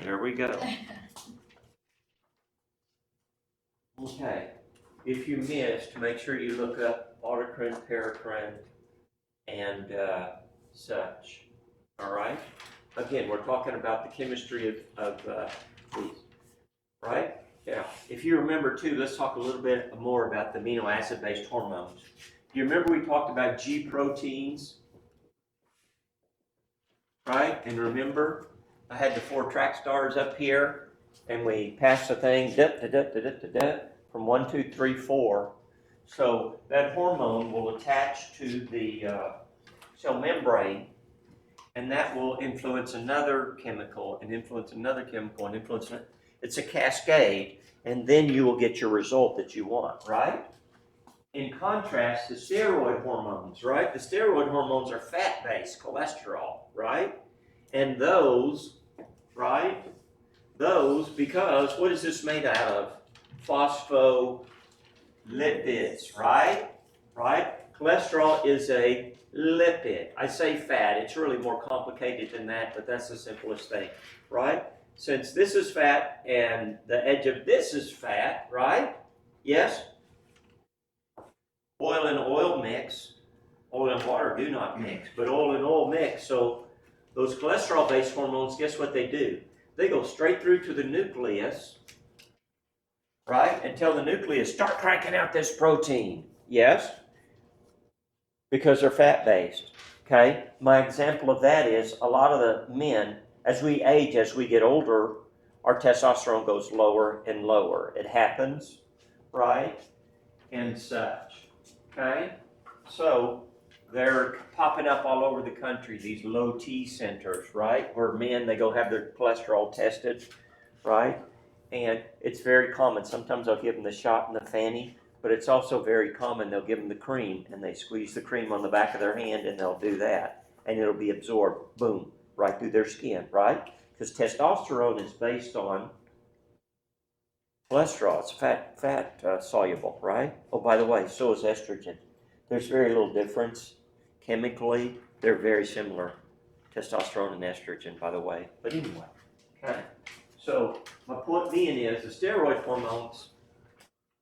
There we go. Okay. If you missed, make sure you look up autocrine, paracrine, and such. All right? Again, we're talking about the chemistry of these, right? Yeah. If you remember too, let's talk a little bit more about the amino acid-based hormones. You remember we talked about G proteins, right? And remember, I had the 4 track stars up here, and we passed the thing from 1, 2, 3, 4. So that hormone will attach to the cell membrane, and that will influence another chemical, and influence another chemical, and influence another. It's a cascade, and then you will get your result that you want, right? In contrast, the steroid hormones, right? The steroid hormones are fat-based cholesterol, right? And those, right? Those, because what is this made out of? Phospholipids, right? Right? Cholesterol is a lipid. I say fat. It's really more complicated than that, but that's the simplest thing, right? Since this is fat and the edge of this is fat, right? Yes? Oil and oil mix. Oil and water do not mix, but oil and oil mix. So those cholesterol-based hormones, guess what they do? They go straight through to the nucleus, right? And tell the nucleus, start cranking out this protein. Yes? Because they're fat-based, okay? My example of that is a lot of the men, as we age, as we get older, our testosterone goes lower and lower. It happens, right? And such, okay? So they're popping up all over the country, these low T centers, right? Where men, they go have their cholesterol tested, right? And it's very common. Sometimes I'll give them the shot in the fanny, but it's also very common. They'll give them the cream, and they squeeze the cream on the back of their hand, and they'll do that. And it'll be absorbed, boom, right through their skin, right? Because testosterone is based on cholesterol. It's fat soluble, right? Oh, by the way, so is estrogen. There's very little difference. Chemically, they're very similar, testosterone and estrogen, by the way. But anyway, okay. So my point being is the steroid hormones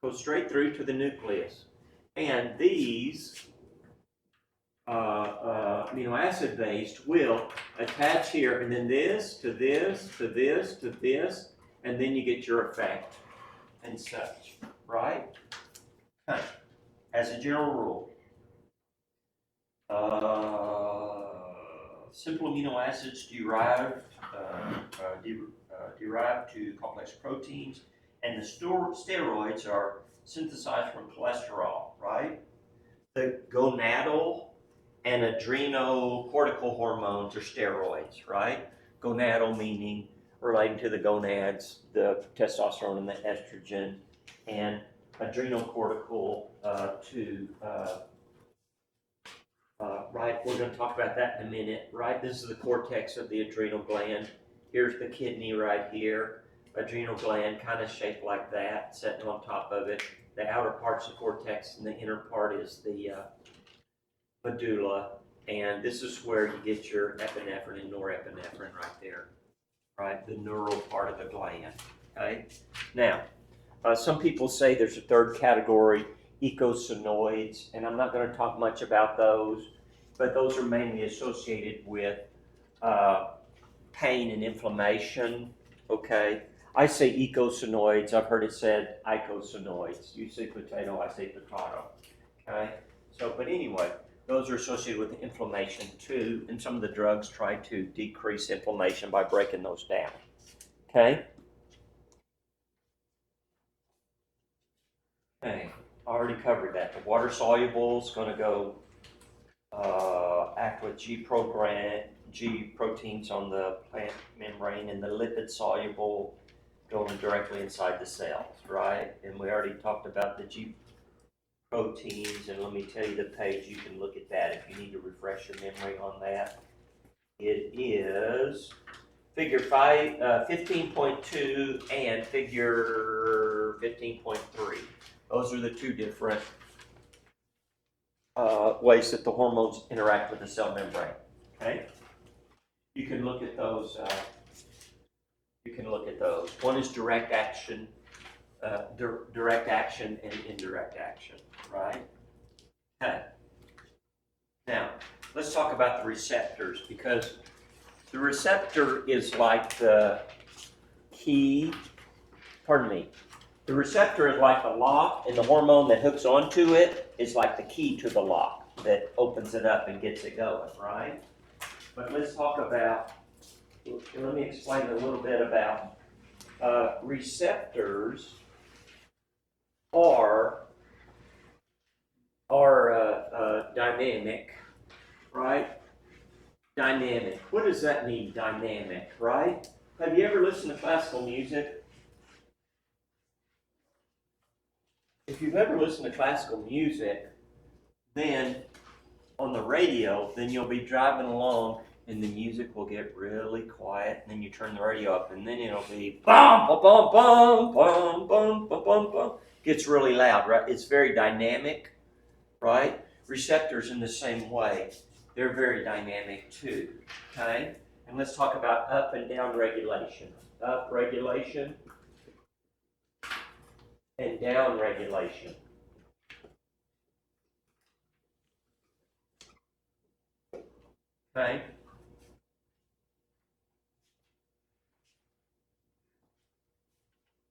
go straight through to the nucleus. And these amino acid based will attach here, and then this to this to this to this, and then you get your effect and such, right? As a general rule, simple amino acids derived to complex proteins, and the steroids are synthesized from cholesterol, right? The gonadal and adrenocortical hormones are steroids, right? Gonadal meaning relating to the gonads, the testosterone and the estrogen, and adrenocortical right, we're going to talk about that in a minute, right? This is the cortex of the adrenal gland. Here's the kidney right here. Adrenal gland kind of shaped like that, sitting on top of it. The outer part's the cortex, and the inner part is the medulla. And this is where you get your epinephrine and norepinephrine right there, right? The neural part of the gland, okay? Now, some people say there's a third category, eicosanoids, and I'm not going to talk much about those, but those are mainly associated with pain and inflammation, okay? I say eicosanoids. I've heard it said icosanoids. You say potato, I say potato, okay? So, but anyway, those are associated with inflammation too, and some of the drugs try to decrease inflammation by breaking those down, okay? Okay, I already covered that. The water soluble is going to go act with G proteins on the plant membrane, and the lipid soluble going directly inside the cells, right? And we already talked about the G proteins, and let me tell you the page. You can look at that if you need to refresh your memory on that. It is figure 15.2 and figure 15.3. Those are the two different ways that the hormones interact with the cell membrane, okay? You can look at those You can look at those. One is direct action, direct action and indirect action, right? Okay. Now, let's talk about the receptors, because the receptor is like the key, pardon me, the receptor is like the lock, and the hormone that hooks onto it is like the key to the lock that opens it up and gets it going, right? But let's talk about, let me explain a little bit about receptors are dynamic, right? Dynamic. What does that mean, dynamic, right? Have you ever listened to classical music? If you've ever listened to classical music, then on the radio, then you'll be driving along and the music will get really quiet, and then you turn the radio up, and then it'll be bum bum bum bum bum bum bum bum bum. Gets really loud, right? It's very dynamic, right? Receptors in the same way. They're very dynamic too, okay? And let's talk about up and down regulation. Up regulation and down regulation. Okay?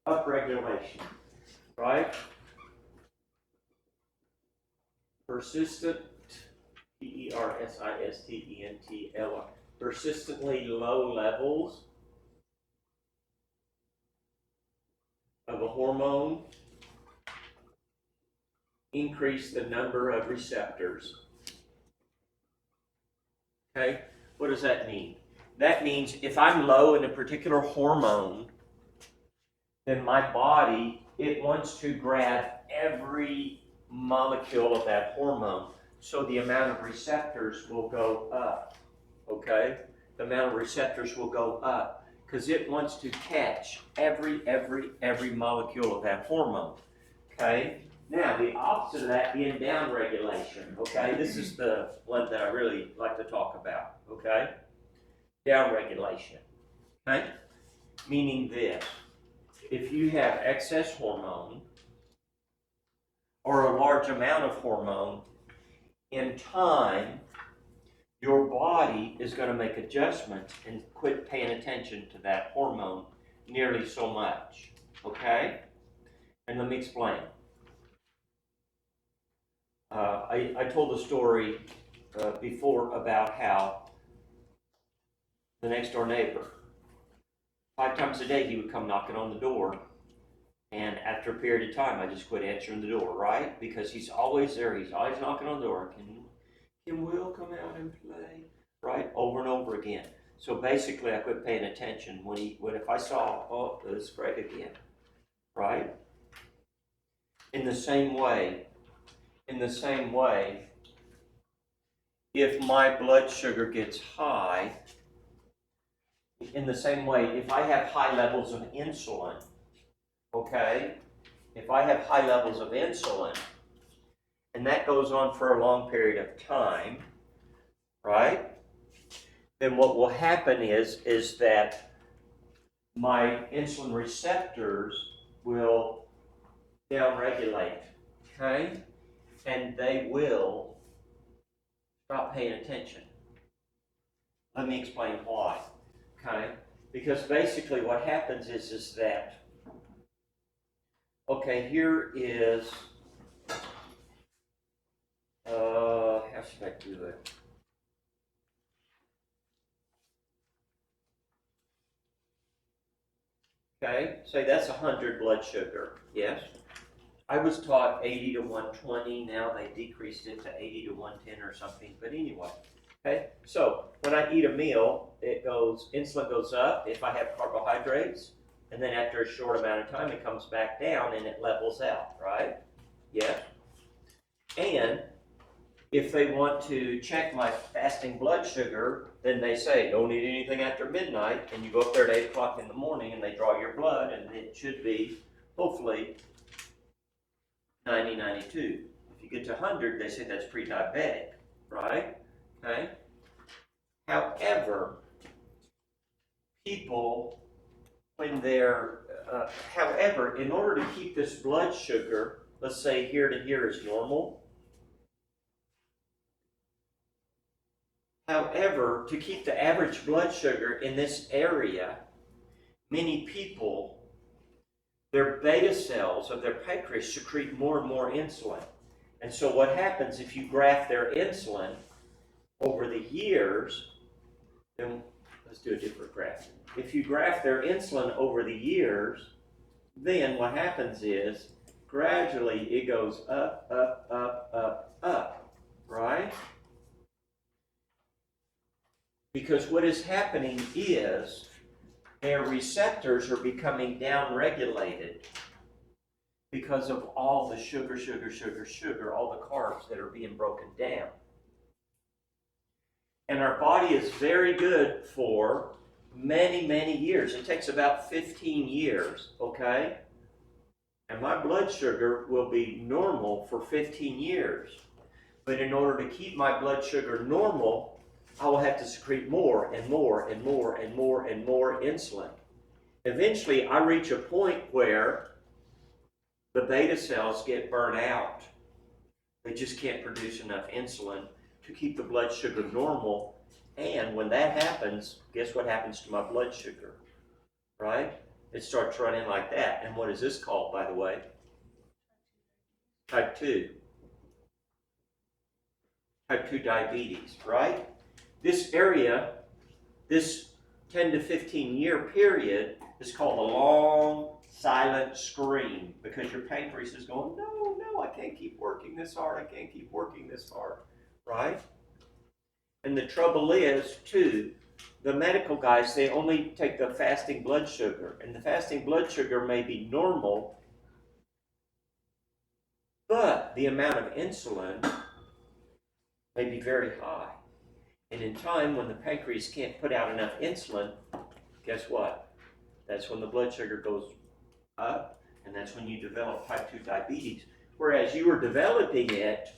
Up regulation, right? Persistent, persistent, persistently low levels of a hormone increase the number of receptors. Okay, what does that mean? That means if I'm low in a particular hormone, then my body, it wants to grab every molecule of that hormone. So the amount of receptors will go up, okay? The amount of receptors will go up because it wants to catch every molecule of that hormone, okay? Now, the opposite of that being down regulation, okay? This is the one that I really like to talk about, okay? Down regulation, okay? Meaning this. If you have excess hormone or a large amount of hormone, in time, your body is going to make adjustments and quit paying attention to that hormone nearly so much. Okay? And let me explain. I told a story before about how the next door neighbor, 5 times a day, he would come knocking on the door. And after a period of time, I just quit answering the door, right? Because he's always there. He's always knocking on the door. Can Will come out and play? Right? Over and over again. So basically, I quit paying attention when if I saw, oh, it's Greg again, right? In the same way, if my blood sugar gets high, in the same way, if I have high levels of insulin, okay, if I have high levels of insulin, and that goes on for a long period of time, right? Then what will happen is that my insulin receptors will downregulate, okay? And they will stop paying attention. Let me explain why, okay? Because basically what happens is that, okay, here is, how should I do it? Okay, say that's 100 blood sugar, yes? I was taught 80 to 120, now they decreased it to 80 to 110 or something, but anyway. Okay, so when I eat a meal, insulin goes up if I have carbohydrates, and then after a short amount of time, it comes back down and it levels out, right? Yeah. And if they want to check my fasting blood sugar, then they say, don't eat anything after midnight, and you go up there at 8 o'clock in the morning and they draw your blood, and it should be, hopefully, 90, 92. If you get to 100, they say that's pre-diabetic, right? Okay. However, people when they're, however, in order to keep this blood sugar, let's say here to here is normal. However, to keep the average blood sugar in this area, many people, their beta cells of their pancreas secrete more and more insulin. And so what happens if you graft their insulin over the years, then let's do a different graph. If you graft their insulin over the years, then what happens is gradually it goes up, up, up, up, up, right? Because what is happening is their receptors are becoming downregulated because of all the sugar, all the carbs that are being broken down. And our body is very good for many, many years. It takes about 15 years, okay? And my blood sugar will be normal for 15 years. But in order to keep my blood sugar normal, I will have to secrete more and more and more and more and more insulin. Eventually, I reach a point where the beta cells get burnt out. They just can't produce enough insulin to keep the blood sugar normal. And when that happens, guess what happens to my blood sugar, right? It starts running like that. And what is this called, by the way? Type 2. Type 2 diabetes, right? This area, this 10 to 15 year period is called a long silent scream, because your pancreas is going, no, no, I can't keep working this hard, I can't keep working this hard, right? And the trouble is, too, the medical guys, they only take the fasting blood sugar, and the fasting blood sugar may be normal, but the amount of insulin may be very high. And in time, when the pancreas can't put out enough insulin, guess what? That's when the blood sugar goes up, and that's when you develop type 2 diabetes. Whereas you were developing it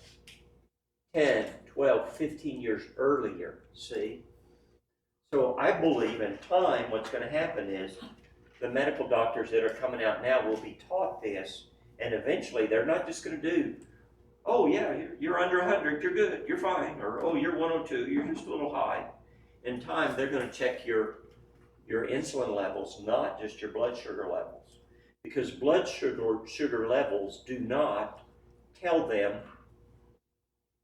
10, 12, 15 years earlier, see? So I believe in time what's going to happen is the medical doctors that are coming out now will be taught this, and eventually they're not just going to do, oh yeah, you're under 100, you're good, you're fine, or oh, you're 102, you're just a little high. In time, they're going to check your insulin levels, not just your blood sugar levels. Because blood sugar levels do not tell them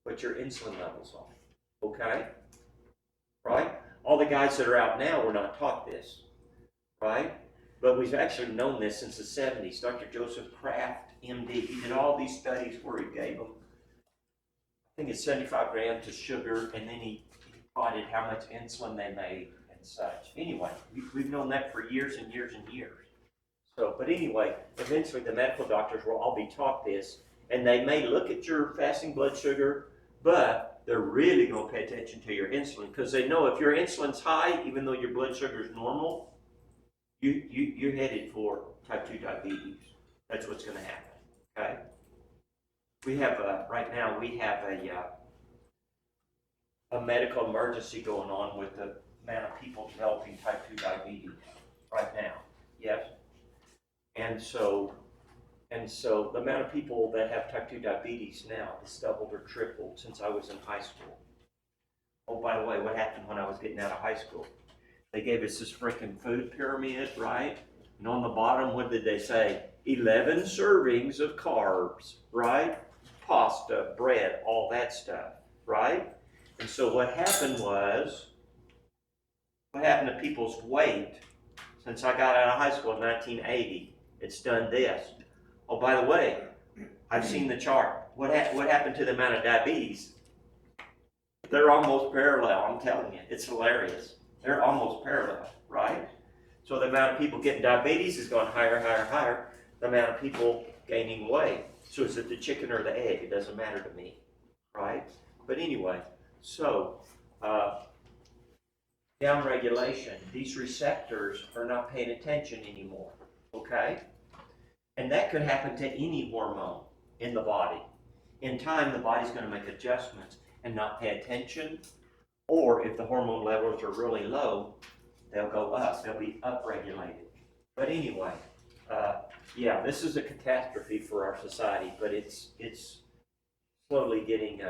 what your insulin levels are, okay? Right? All the guys that are out now were not taught this, right? But we've actually known this since the 70s. Dr. Joseph Kraft, MD, he did all these studies where he gave them, I think it's 75 grams of sugar, and then he plotted how much insulin they made and such. Anyway, we've known that for years and years and years. So, but anyway, eventually the medical doctors will all be taught this, and they may look at your fasting blood sugar, but they're really going to pay attention to your insulin, because they know if your insulin's high, even though your blood sugar is normal, you're headed for type 2 diabetes. That's what's going to happen, okay? We have, right now, we have a medical emergency going on with the amount of people developing type 2 diabetes right now, yes? And so the amount of people that have type 2 diabetes now is doubled or tripled since I was in high school. Oh, by the way, what happened when I was getting out of high school? They gave us this freaking food pyramid, right? And on the bottom, what did they say? 11 servings of carbs, right? Pasta, bread, all that stuff, right? And so what happened to people's weight since I got out of high school in 1980? It's done this. Oh, by the way, I've seen the chart. What happened to the amount of diabetes? They're almost parallel, I'm telling you. It's hilarious. They're almost parallel, right? So the amount of people getting diabetes is going higher, higher, higher. The amount of people gaining weight. So is it the chicken or the egg? It doesn't matter to me, right? But anyway, so downregulation. These receptors are not paying attention anymore, okay? And that could happen to any hormone in the body. In time, the body's going to make adjustments and not pay attention. Or if the hormone levels are really low, they'll go up. They'll be upregulated. But anyway, yeah, this is a catastrophe for our society, but it's slowly getting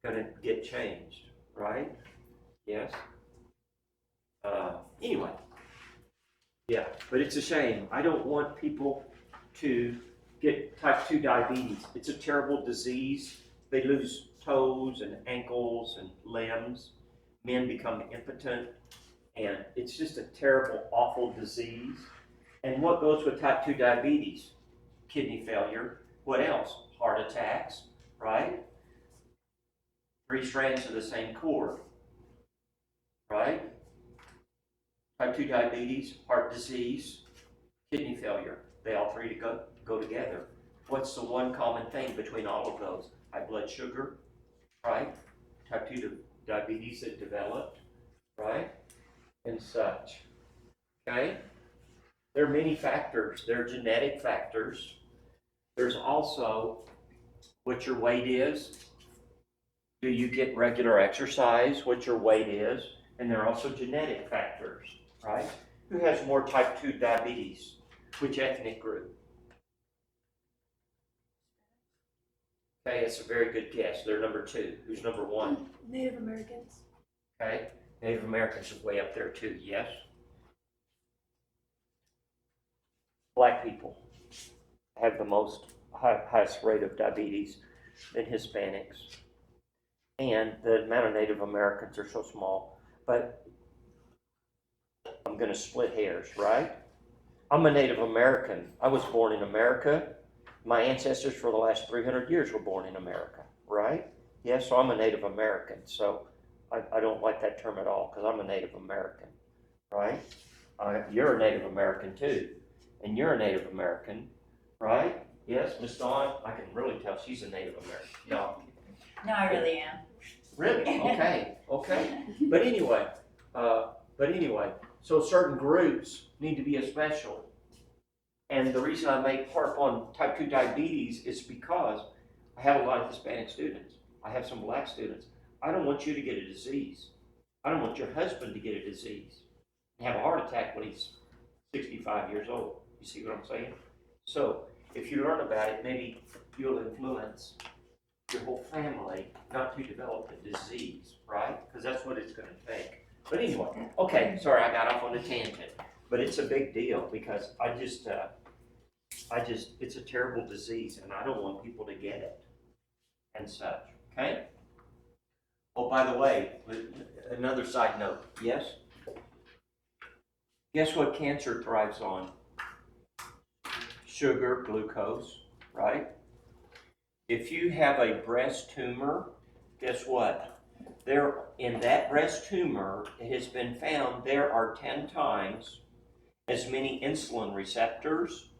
going to get changed, right? Yes. Anyway, yeah, but it's a shame. I don't want people to get type 2 diabetes. It's a terrible disease. They lose toes and ankles and limbs. Men become impotent, and it's just a terrible, awful disease. And what goes with type 2 diabetes? Kidney failure. What else? Heart attacks, right? 3 strands of the same cord, right? Type 2 diabetes, heart disease, kidney failure. They all three go together. What's the one common thing between all of those? High blood sugar, right? Type 2 diabetes that developed, right? And such. Okay? There are many factors. There are genetic factors. There's also what your weight is. Do you get regular exercise? What your weight is. And there are also genetic factors, right? Who has more type 2 diabetes? Which ethnic group? Okay, it's a very good guess. They're number 2. Who's number 1? Native Americans. Okay, Native Americans are way up there too, yes? Black people have the highest rate of diabetes than Hispanics. And the amount of Native Americans are so small. But I'm going to split hairs, right? I'm a Native American. I was born in America. My ancestors for the last 300 years were born in America, right? Yes, so I'm a Native American. So I don't like that term at all because I'm a Native American, right? You're a Native American too. And you're a Native American, right? Yes, Miss Dawn, I can really tell she's a Native American. No. No, I really am. Really? Okay, okay. But anyway, so certain groups need to be especial. And the reason I make harp on type 2 diabetes is because I have a lot of Hispanic students. I have some black students. I don't want you to get a disease. I don't want your husband to get a disease and have a heart attack when he's 65 years old. You see what I'm saying? So if you learn about it, maybe you'll influence your whole family not to develop a disease, right? Because that's what it's going to take. But anyway, okay, sorry, I got off on a tangent. But it's a big deal because it's a terrible disease and I don't want people to get it and such, okay? Oh, by the way, another side note, yes? Guess what cancer thrives on? Sugar, glucose, right? If you have a breast tumor, guess what? In that breast tumor, it has been found there are 10 times as many insulin receptors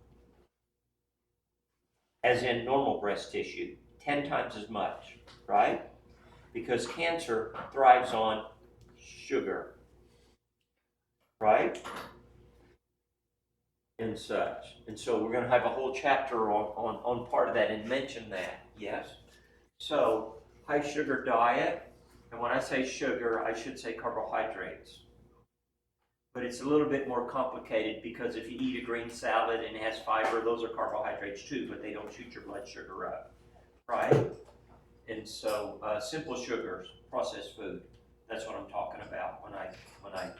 as in normal breast tissue. 10 times as much, right? Because cancer thrives on sugar, right? And such. And so we're going to have a whole chapter on part of that and mention that, yes? So, high sugar diet, and when I say sugar, I should say carbohydrates. But it's a little bit more complicated because if you eat a green salad and it has fiber, those are carbohydrates too, but they don't shoot your blood sugar up, right? And so simple sugars, processed food, that's what I'm talking about when I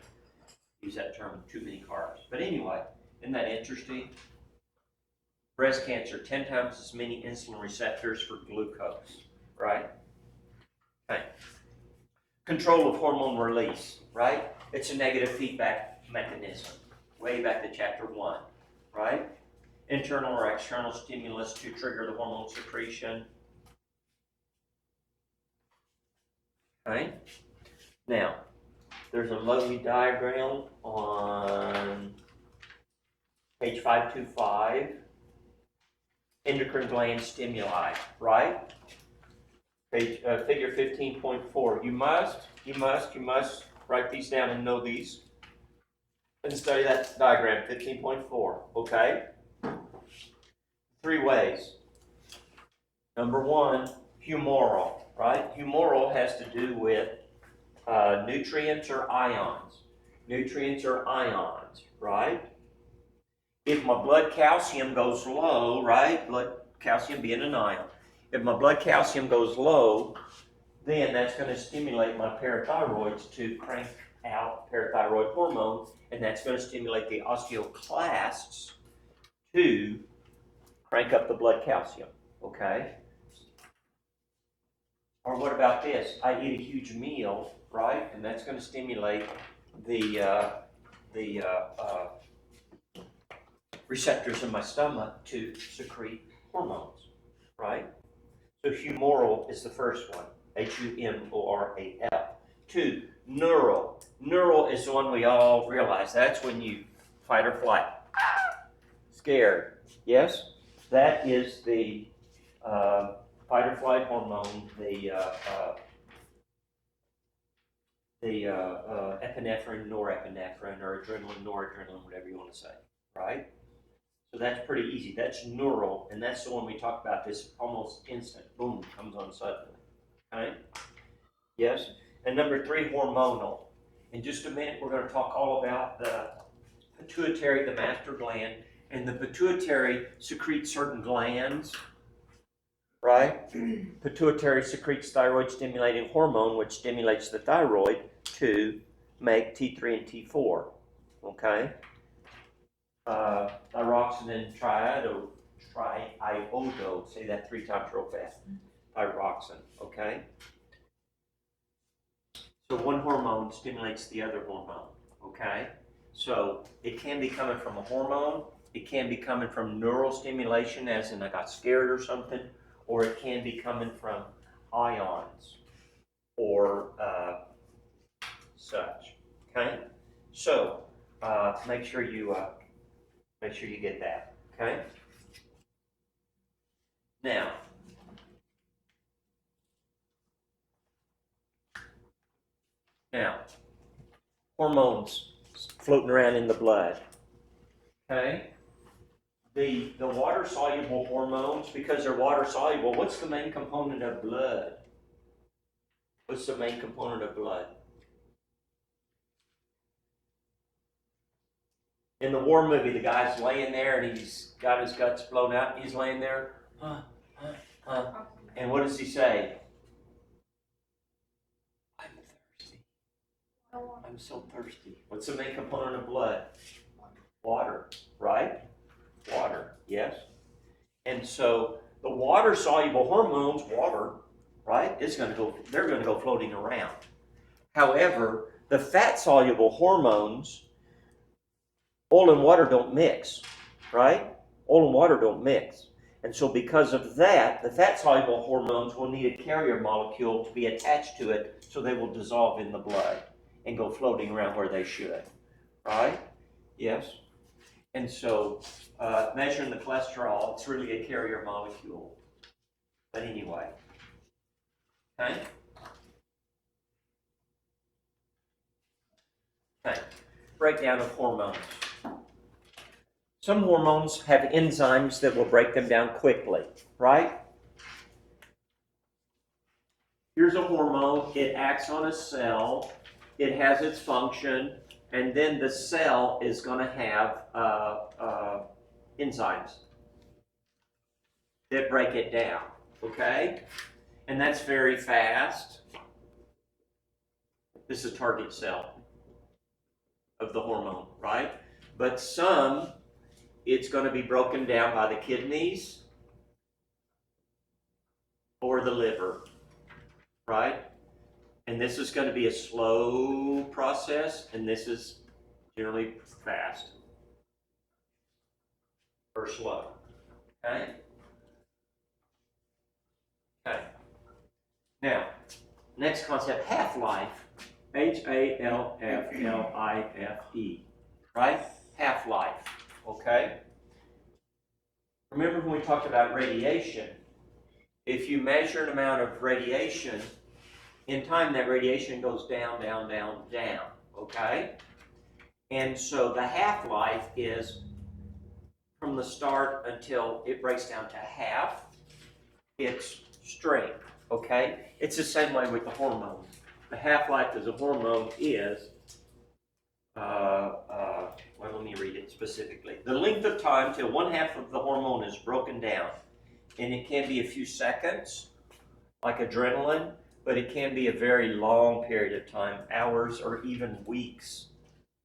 use that term, too many carbs. But anyway, isn't that interesting? Breast cancer, 10 times as many insulin receptors for glucose, right? Okay. Control of hormone release, right? It's a negative feedback mechanism, way back to chapter 1, right? Internal or external stimulus to trigger the hormone secretion. Okay? Now, there's a lovely diagram on page 525. Endocrine gland stimuli, right? Page, figure 15.4. You must write these down and know these. And study that diagram, 15.4, okay? 3 ways. Number 1, humoral, right? Humoral has to do with nutrients or ions. Nutrients or ions, right? if my blood calcium goes low, right, blood calcium being an ion, if my blood calcium goes low, then that's going to stimulate my parathyroids to crank out parathyroid hormone, and that's going to stimulate the osteoclasts to crank up the blood calcium, okay? Or what about this? I eat a huge meal, right, and that's going to stimulate the receptors in my stomach to secrete hormones, right? So humoral is the first one, Humoral. 2, neural. Neural is the one we all realize. That's when you fight or flight. Scared. Yes? That is the fight or flight hormone, the epinephrine, norepinephrine, or adrenaline, noradrenaline, whatever you want to say, right? So that's pretty easy. That's neural, and that's the one we talked about, this almost instant, boom, comes on suddenly, okay? Yes? And number 3, hormonal. In just a minute, we're going to talk all about the pituitary, the master gland, and the pituitary secretes certain glands, right? Pituitary secretes thyroid stimulating hormone, which stimulates the thyroid to make T3 and T4, okay? Thyroxine triiodo, say that 3 times real fast, thyroxine, okay? So one hormone stimulates the other hormone, okay? So it can be coming from a hormone, it can be coming from neural stimulation, as in I got scared or something, or it can be coming from ions or such, okay? So make sure you get that, okay? Now, hormones floating around in the blood, okay? The water-soluble hormones, because they're water-soluble, what's the main component of blood? What's the main component of blood? In the war movie, the guy's laying there and he's got his guts blown out. He's laying there, and what does he say? I'm thirsty. I'm so thirsty. What's the main component of blood? Water, right? Water, yes. And so the water-soluble hormones, water, right, they're going to go floating around. However, the fat-soluble hormones, oil and water don't mix, right? Oil and water don't mix. And so because of that, the fat-soluble hormones will need a carrier molecule to be attached to it so they will dissolve in the blood and go floating around where they should, right? Yes? And so measuring the cholesterol, it's really a carrier molecule. But anyway, okay? Okay, breakdown of hormones. Some hormones have enzymes that will break them down quickly, right? Here's a hormone, it acts on a cell, it has its function, and then the cell is going to have enzymes that break it down, okay? And that's very fast. This is target cell of the hormone, right? But some, it's going to be broken down by the kidneys or the liver, right? And this is going to be a slow process, and this is generally fast or slow, okay? Okay. Now, next concept, half-life, Halflife, right? Half-life, okay? Remember when we talked about radiation, if you measure an amount of radiation, in time that radiation goes down, down, down, down, okay? And so the half-life is from the start until it breaks down to half, its strength, okay? It's the same way with the hormone. The half-life of the hormone is well, let me read it specifically. The length of time till one half of the hormone is broken down, and it can be a few seconds, like adrenaline, but it can be a very long period of time, hours or even weeks,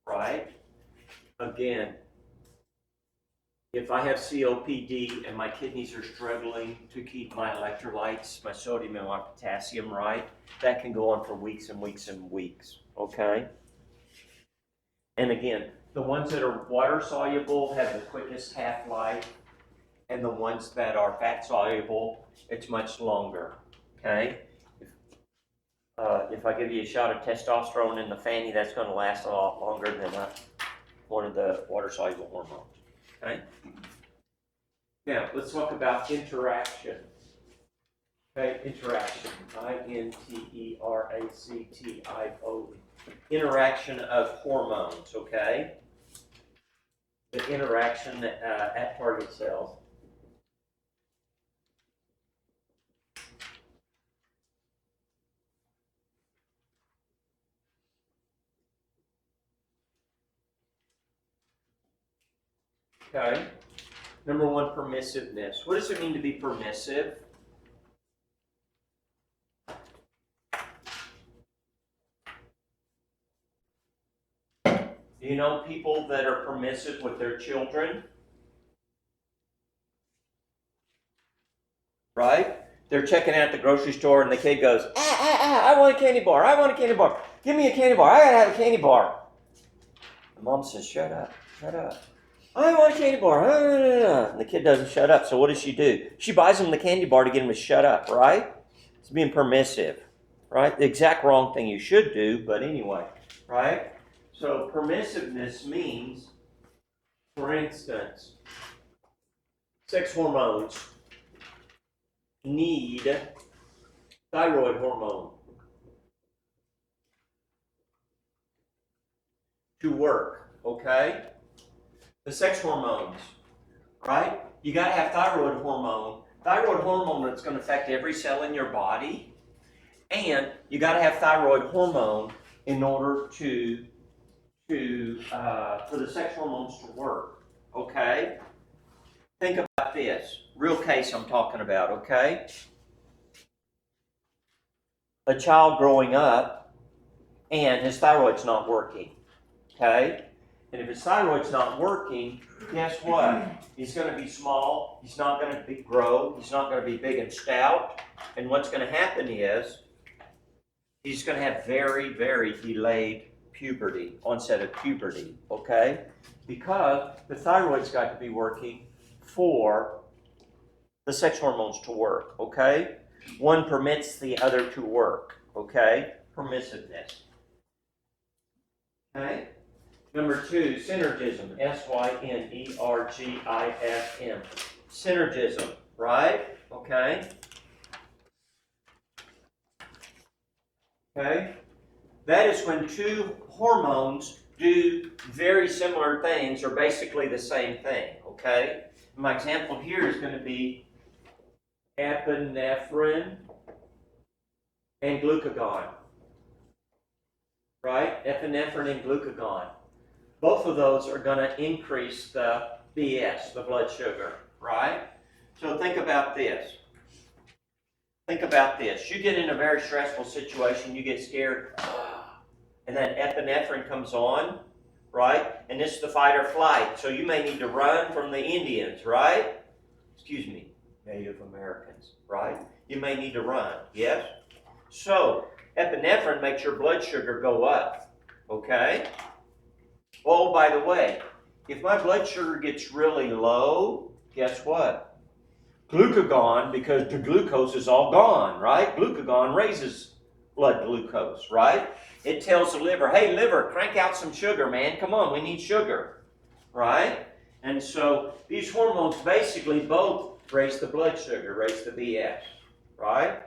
right? Again, if I have COPD and my kidneys are struggling to keep my electrolytes, my sodium and my potassium right, that can go on for weeks and weeks and weeks, okay? And again, the ones that are water soluble have the quickest half-life, and the ones that are fat soluble, it's much longer, okay? If I give you a shot of testosterone in the fanny, that's going to last a lot longer than one of the water soluble hormones, okay? Now, let's talk about interaction. Okay, interaction. I-N-T-E-R-A-C-T-I-O. Interaction of hormones, okay? The interaction at target cells. Okay. Number one, permissiveness. What does it mean to be permissive? Do you know people that are permissive with their children? Right? They're checking out at the grocery store and the kid goes, I want a candy bar, I want a candy bar. Give me a candy bar, I gotta have a candy bar. The mom says, shut up, shut up. I want a candy bar. And the kid doesn't shut up. So what does she do? She buys him the candy bar to get him to shut up, right? It's being permissive, right? The exact wrong thing you should do, but anyway, right? So permissiveness means, for instance, sex hormones need thyroid hormone to work, okay? The sex hormones, right? You got to have thyroid hormone. Thyroid hormone that's going to affect every cell in your body. And you got to have thyroid hormone in order for the sex hormones to work, okay? Think about this. Real case I'm talking about, okay? A child growing up and his thyroid's not working, okay? And if his thyroid's not working, guess what? He's going to be small. He's not going to grow. He's not going to be big and stout. And what's going to happen is he's going to have very, very delayed puberty, onset of puberty, okay? Because the thyroid's got to be working for the sex hormones to work, okay? One permits the other to work, okay? Permissiveness. Okay? Number two, synergism. S-Y-N-E-R-G-I-S-M. Synergism, right? Okay? Okay? That is when two hormones do very similar things or basically the same thing, okay? My example here is going to be epinephrine and glucagon, right? Epinephrine and glucagon. Both of those are going to increase the BS, the blood sugar, right? So think about this. Think about this. You get in a very stressful situation, you get scared, and then epinephrine comes on, right? And this is the fight or flight. So you may need to run from the Indians, right? Excuse me, Native Americans, right? You may need to run, yes? So epinephrine makes your blood sugar go up, okay? Oh, by the way, if my blood sugar gets really low, guess what? Glucagon, because the glucose is all gone, right? Glucagon raises blood glucose, right? It tells the liver, hey, liver, crank out some sugar, man. Come on, we need sugar, right? And so these hormones basically both raise the blood sugar, raise the BS, right?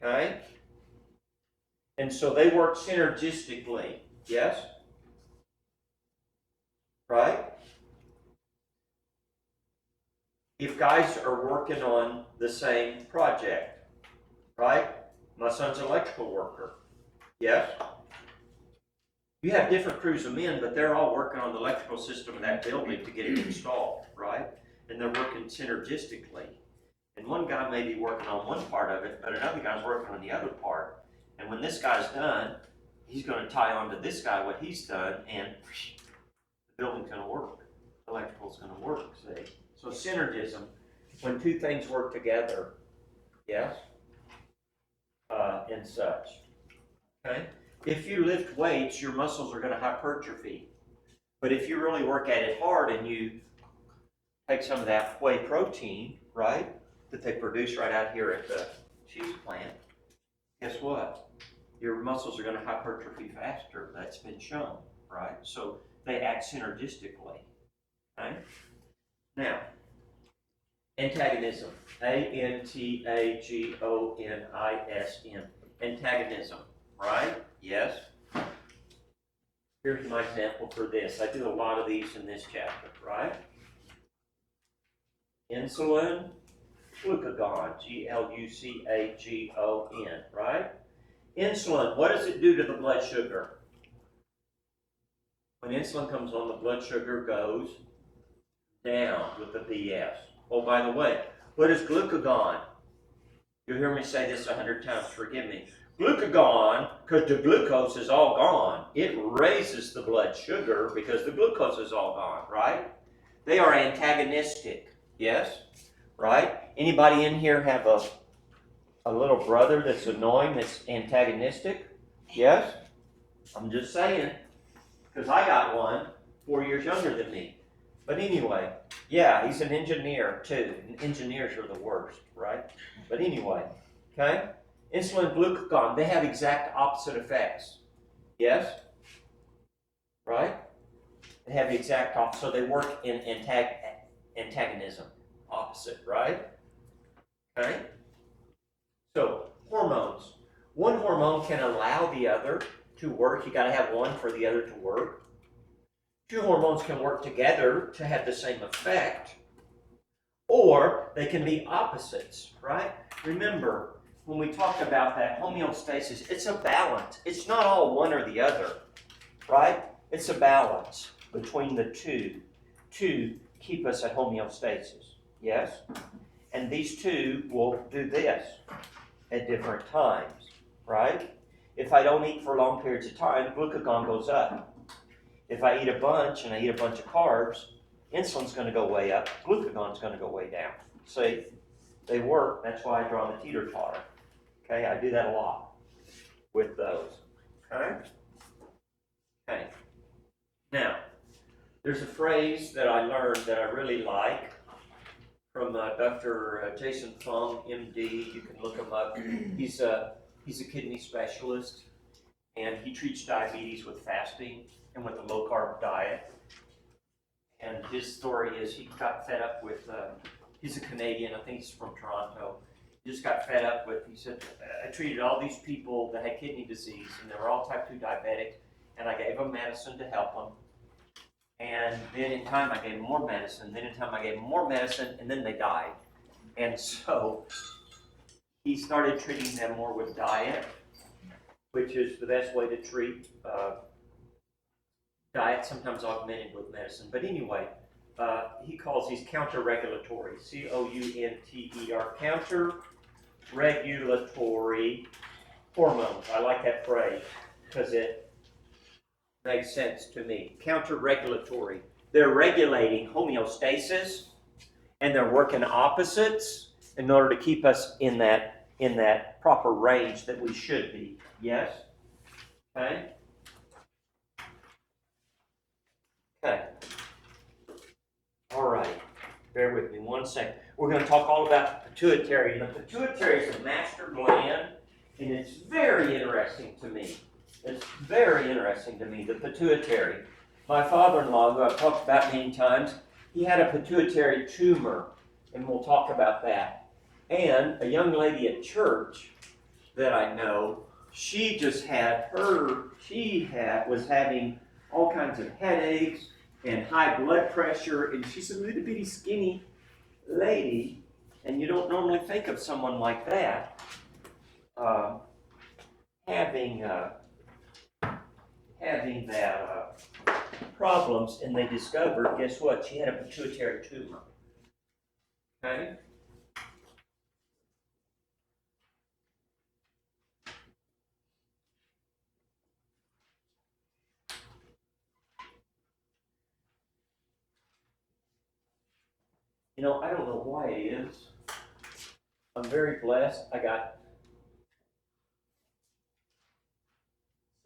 Okay? And so they work synergistically, yes? Right? If guys are working on the same project, right? My son's an electrical worker, yes? You have different crews of men, but they're all working on the electrical system of that building to get it installed, right? And they're working synergistically. And one guy may be working on one part of it, but another guy's working on the other part. And when this guy's done, he's going to tie on to this guy what he's done, and the building's going to work. Electrical's going to work, see? So synergism, when two things work together, yes, and such, okay? If you lift weights, your muscles are going to hypertrophy. But if you really work at it hard and you take some of that whey protein, right, that they produce right out here at the cheese plant, guess what? Your muscles are going to hypertrophy faster. That's been shown, right? So they act synergistically, okay? Now, antagonism, A-N-T-A-G-O-N-I-S-M, antagonism, right? Yes. Here's my example for this. I do a lot of these in this chapter, right? Insulin, glucagon, G-L-U-C-A-G-O-N, right? Insulin, what does it do to the blood sugar? When insulin comes on, the blood sugar goes down with the BS. Oh, by the way, what is glucagon? You'll hear me say this 100 times, forgive me. Glucagon, because the glucose is all gone, it raises the blood sugar because the glucose is all gone, right? They are antagonistic, yes? Right? Anybody in here have a little brother that's annoying, that's antagonistic? Yes? I'm just saying, because I got one 4 years younger than me. But anyway, yeah, he's an engineer too. And engineers are the worst, right? But anyway, okay? Insulin, glucagon, they have exact opposite effects. Yes? Right? They have the exact opposite, so they work in antagonism. Opposite, right? Okay? So, hormones. One hormone can allow the other to work. You got to have one for the other to work. Two hormones can work together to have the same effect, or they can be opposites, right? Remember, when we talked about that homeostasis, it's a balance. It's not all one or the other, right? It's a balance between the two to keep us at homeostasis, yes? And these two will do this at different times, right? If I don't eat for long periods of time, glucagon goes up. If I eat a bunch and I eat a bunch of carbs, insulin's going to go way up, glucagon's going to go way down. See, they work. That's why I draw the teeter-totter. Okay, I do that a lot with those. Okay? Okay. Now, there's a phrase that I learned that I really like from Dr. Jason Fung, MD. You can look him up. He's a kidney specialist, and he treats diabetes with fasting and with a low-carb diet. And his story is he got fed up with, he's a Canadian, I think he's from Toronto. He just got fed up with, he said, I treated all these people that had kidney disease, and they were all type 2 diabetic, and I gave them medicine to help them. And then in time, I gave them more medicine. Then in time, I gave them more medicine, and then they died. And so he started treating them more with diet, which is the best way to treat diet, sometimes augmented with medicine. But anyway, he calls these counter-regulatory, C-O-U-N-T-E-R, counter-regulatory hormones. I like that phrase because it makes sense to me. Counter-regulatory. They're regulating homeostasis, and they're working opposites in order to keep us in that proper range that we should be. Yes? Okay? Okay. All right. Bear with me 1 second. We're going to talk all about the pituitary. The pituitary is a master gland, and it's very interesting to me. It's very interesting to me, the pituitary. My father-in-law, who I've talked about many times, he had a pituitary tumor, and we'll talk about that. And a young lady at church that I know, she was having all kinds of headaches and high blood pressure, and she's a little bitty skinny lady, and you don't normally think of someone like having that problems, and they discovered, guess what? She had a pituitary tumor. Okay? You know, I don't know why it is. I'm very blessed. I got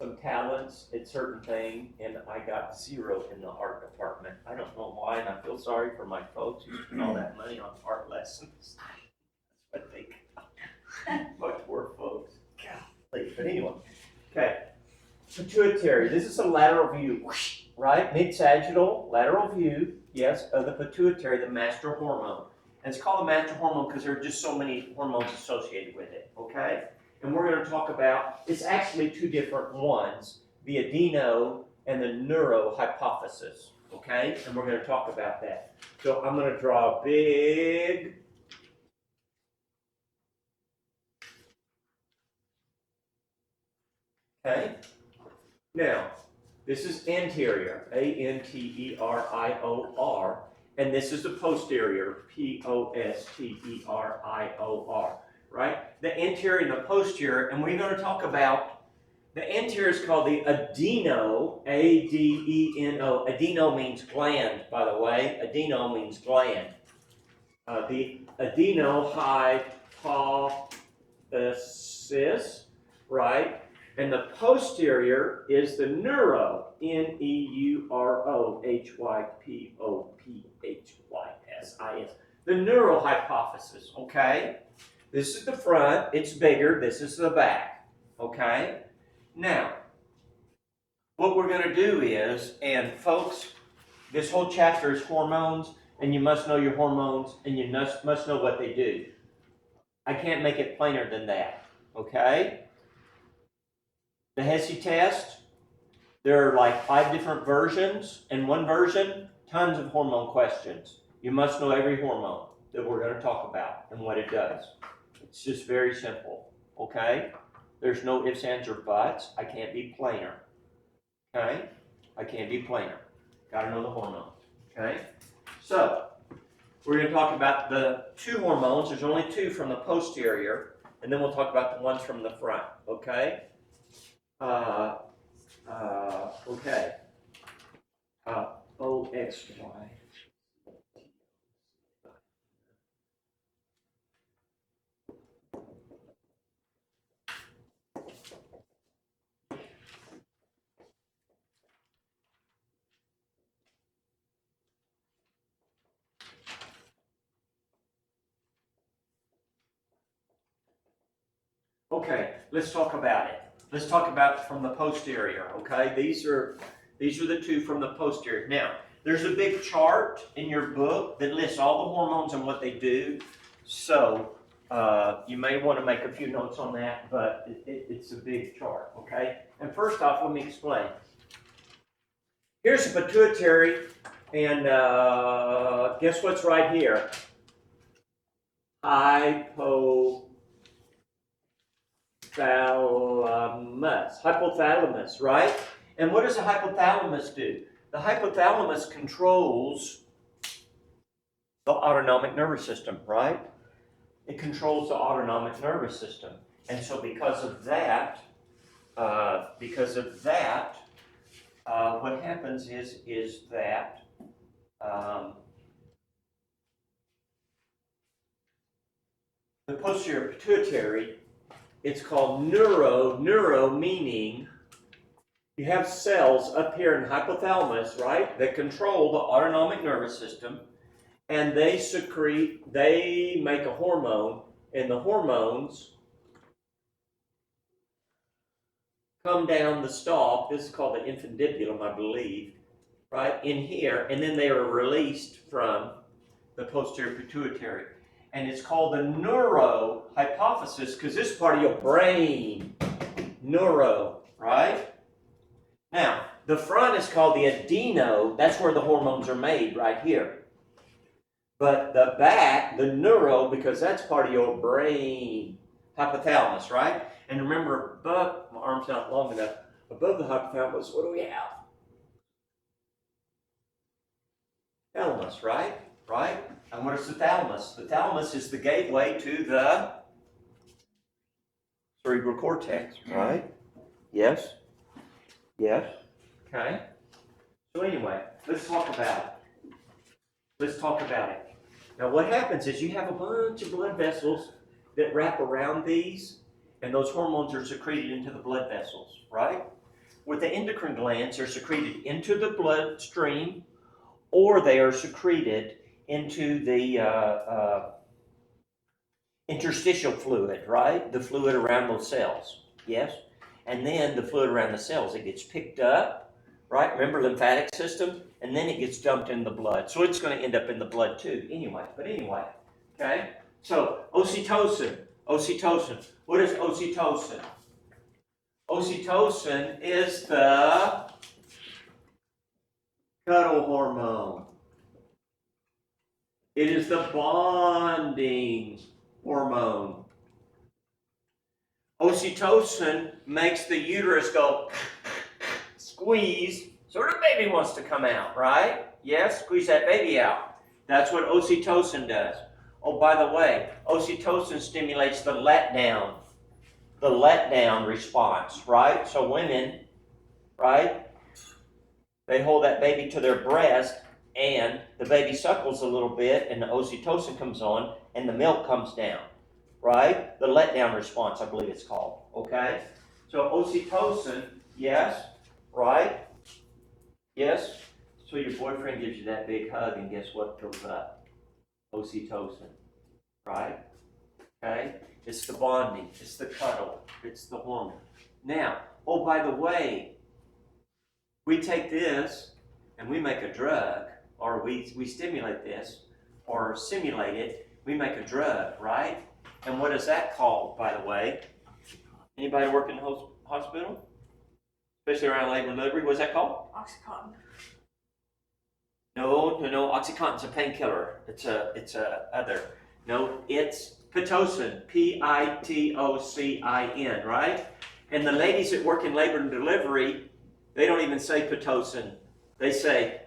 some talents at certain things, and I got 0 in the art department. I don't know why, and I feel sorry for my folks who spent all that money on art lessons. That's what they got. My poor folks. Golly. But anyway, okay. Pituitary. This is a lateral view, right? Mid-sagittal, lateral view, yes, of the pituitary, the master hormone. And it's called the master hormone because there are just so many hormones associated with it, okay? And we're going to talk about, it's actually 2 different ones, the adeno and the neuro hypophysis, okay? And we're going to talk about that. So I'm going to draw a big, okay? Now, this is anterior, A-N-T-E-R-I-O-R, and this is the posterior, P-O-S-T-E-R-I-O-R, right? The anterior and the posterior, and we're going to talk about, the anterior is called the adeno, A-D-E-N-O. Adeno means gland, by the way. Adeno means gland. The adenohypophysis, right? And the posterior is the neuro, N-E-U-R-O-H-Y-P-O-P-H-Y-S-I-S. The neurohypophysis, okay? This is the front, it's bigger, this is the back, okay? Now, what we're going to do is, and folks, this whole chapter is hormones, and you must know your hormones, and you must know what they do. I can't make it plainer than that, okay? The Hesse test, there are like 5 different versions. In one version, tons of hormone questions. You must know every hormone that we're going to talk about and what it does. It's just very simple, okay? There's no ifs, ands, or buts. I can't be plainer, okay? I can't be plainer. Got to know the hormones, okay? So, we're going to talk about the 2 hormones. There's only 2 from the posterior, and then we'll talk about the ones from the front, okay? Okay. O-X-Y. Okay, let's talk about it. Let's talk about from the posterior, okay? These are the 2 from the posterior. Now, there's a big chart in your book that lists all the hormones and what they do. So, you may want to make a few notes on that, but it's a big chart, okay? And first off, let me explain. Here's the pituitary, and guess what's right here? Hypothalamus, right? And what does the hypothalamus do? The hypothalamus controls the autonomic nervous system, right? It controls the autonomic nervous system. And so because of that, what happens is that the posterior pituitary, it's called neuro meaning you have cells up here in the hypothalamus, right, that control the autonomic nervous system, and they make a hormone, and the hormones come down the stalk. This is called the infundibulum, I believe, right, in here, and then they are released from the posterior pituitary. And it's called the neurohypophysis because this is part of your brain. Neuro, right? Now, the front is called the adeno. That's where the hormones are made, right here. But the back, the neuro, because that's part of your brain. Hypothalamus, right? And remember, my arm's not long enough. Above the hypothalamus, what do we have? Thalamus, right? Right? And what is the thalamus? The thalamus is the gateway to the cerebral cortex, right? Yes? Yes? Okay. So anyway, let's talk about it. Let's talk about it. Now what happens is you have a bunch of blood vessels that wrap around these, and those hormones are secreted into the blood vessels, right? With the endocrine glands, they're secreted into the bloodstream, or they are secreted into the interstitial fluid, right? The fluid around those cells, yes? And then the fluid around the cells, it gets picked up, right? Remember lymphatic system? And then it gets dumped in the blood. So it's going to end up in the blood too, anyway. But anyway, okay? So oxytocin, oxytocin. What is oxytocin? Oxytocin is the cuddle hormone. It is the bonding hormone. Oxytocin makes the uterus go squeeze, so the baby wants to come out, right? Yes, squeeze that baby out. That's what oxytocin does. Oh, by the way, oxytocin stimulates the letdown response, right? So women, right, they hold that baby to their breast, and the baby suckles a little bit, and the oxytocin comes on, and the milk comes down, right? The letdown response, I believe it's called, okay? So oxytocin, yes, right? Yes? So your boyfriend gives you that big hug, and guess what goes up? Oxytocin, right? Okay? It's the bonding, it's the cuddle, it's the hormone. Now, oh, by the way, we take this and we make a drug, or we stimulate this, or simulate it, we make a drug, right? And what is that called, by the way? Anybody work in the hospital? Especially around labor and delivery, what's that called? Oxycontin. No, Oxycontin's a painkiller. It's a other. No, it's Pitocin, Pitocin, right? And the ladies that work in labor and delivery, they don't even say Pitocin. They say,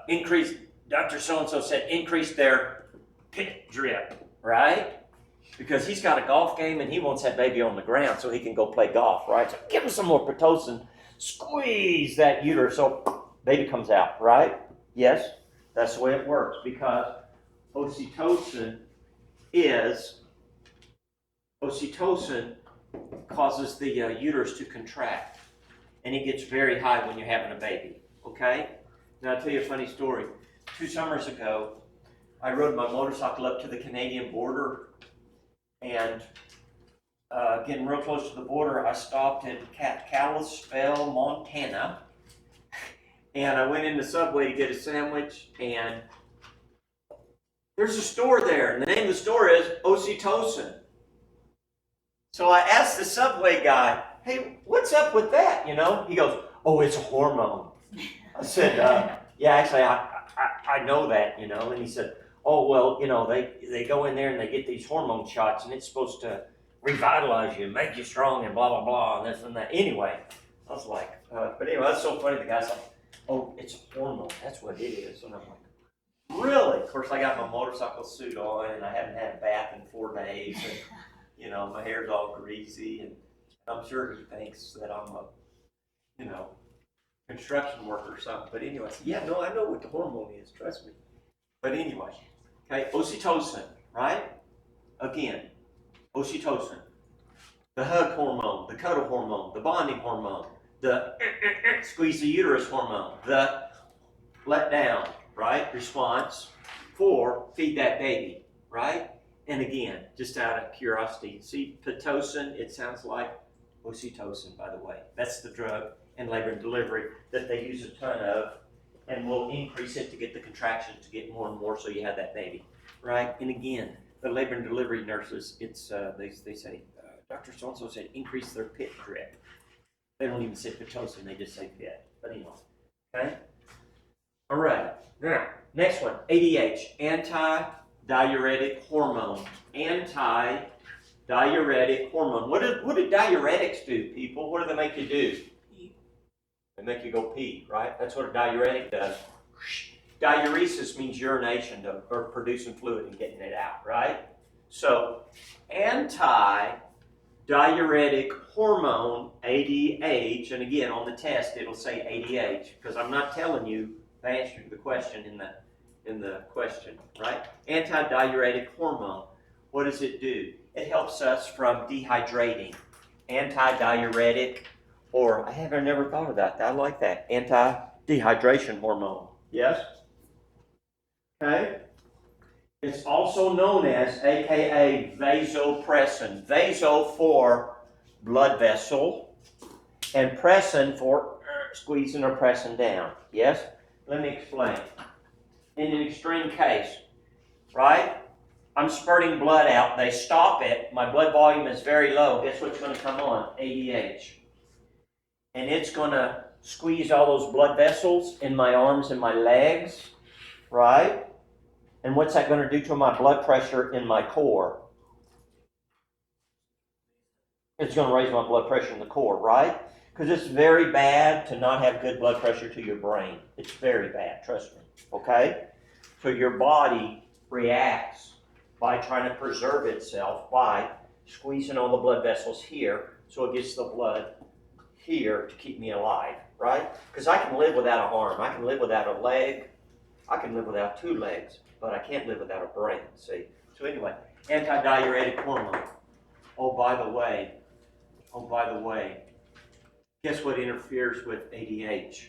increase, Dr. So-and-so said, increase their pit drip, right? Because he's got a golf game and he wants that baby on the ground so he can go play golf, right? So give him some more Pitocin, squeeze that uterus so baby comes out, right? Yes, that's the way it works, because oxytocin causes the uterus to contract, and it gets very high when you're having a baby, okay? Now I'll tell you a funny story. 2 summers ago, I rode my motorcycle up to the Canadian border, and getting real close to the border, I stopped in Kalispell, Montana, and I went in the Subway to get a sandwich, and there's a store there, and the name of the store is Oxytocin. So I asked the Subway guy, hey, what's up with that, you know? He goes, oh, it's a hormone. I said, yeah, actually, I know that, you know. And he said, oh, well, you know, they go in there and they get these hormone shots, and it's supposed to revitalize you, make you strong, and blah, blah, blah, and this and that. Anyway, I was like, but anyway, that's so funny. The guy's like, oh, it's a hormone. That's what it is. And I'm like, really? Of course, I got my motorcycle suit on, and I haven't had a bath in 4 days, and, you know, my hair's all greasy, and I'm sure he thinks that I'm a, you know, construction worker or something. But anyway, I said, yeah, no, I know what the hormone is, trust me. But anyway, okay, oxytocin, right? Again, oxytocin, the hug hormone, the cuddle hormone, the bonding hormone, the squeeze the uterus hormone, the let down, right, response for feed that baby, right? And again, just out of curiosity, see Pitocin, it sounds like oxytocin, by the way. That's the drug in labor and delivery that they use a ton of, and will increase it to get the contractions to get more and more so you have that baby, right? And again, the labor and delivery nurses, it's they say, Dr. So-and-so said increase their pit drip. They don't even say Pitocin, they just say pit. But anyway, okay? All right, now, next one, ADH, anti-diuretic hormone. Anti-diuretic hormone. What do diuretics do, people? What do they make you do? They make you go pee, right? That's what a diuretic does. Diuresis means urination, or producing fluid and getting it out, right? So, anti-diuretic hormone, ADH, and again on the test it'll say ADH because I'm not telling you the answer to the question in the question, right? Anti-diuretic hormone. What does it do? It helps us from dehydrating. Anti-diuretic, or I have never thought about that. I like that. Anti-dehydration hormone. Yes? Okay. It's also known as, aka vasopressin. Vaso for blood vessel, and pressin for squeezing or pressing down. Yes? Let me explain. In an extreme case, right? I'm spurting blood out. They stop it. My blood volume is very low. Guess what's going to come on? ADH. And it's going to squeeze all those blood vessels in my arms and my legs, right? And what's that going to do to my blood pressure in my core? It's going to raise my blood pressure in the core, right? Because it's very bad to not have good blood pressure to your brain. It's very bad, trust me, okay? So your body reacts by trying to preserve itself by squeezing all the blood vessels here so it gets the blood here to keep me alive, right? Because I can live without an arm, I can live without a leg, I can live without two legs, but I can't live without a brain, see? So anyway, anti-diuretic hormone. Oh, by the way, guess what interferes with ADH?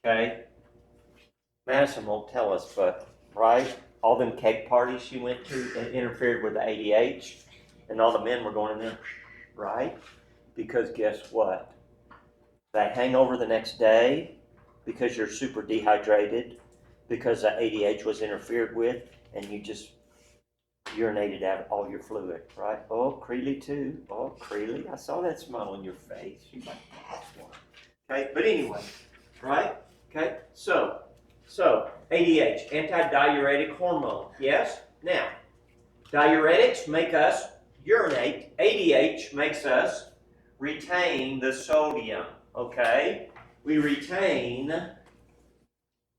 Okay? Madison won't tell us, but, right? All them cake parties she went to, it interfered with the ADH, and all the men were going in there, right? Because guess what? That hangover the next day, because you're super dehydrated, because the ADH was interfered with, and you just urinated out all your fluid, right? Oh, Creeley too. Oh, Creeley, I saw that smile on your face. She's like, that's one. Okay, but anyway, right? Okay, so ADH, anti-diuretic hormone, yes? Now, diuretics make us urinate. ADH makes us retain the sodium, okay? We retain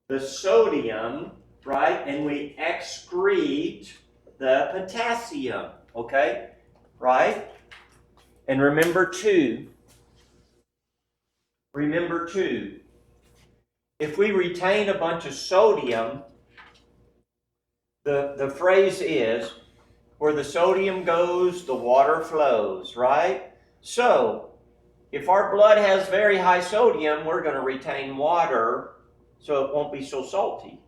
the sodium, right? And we excrete the potassium, okay? Right? And remember too, if we retain a bunch of sodium, the phrase is, where the sodium goes, the water flows, right? So, if our blood has very high sodium, we're going to retain water so it won't be so salty.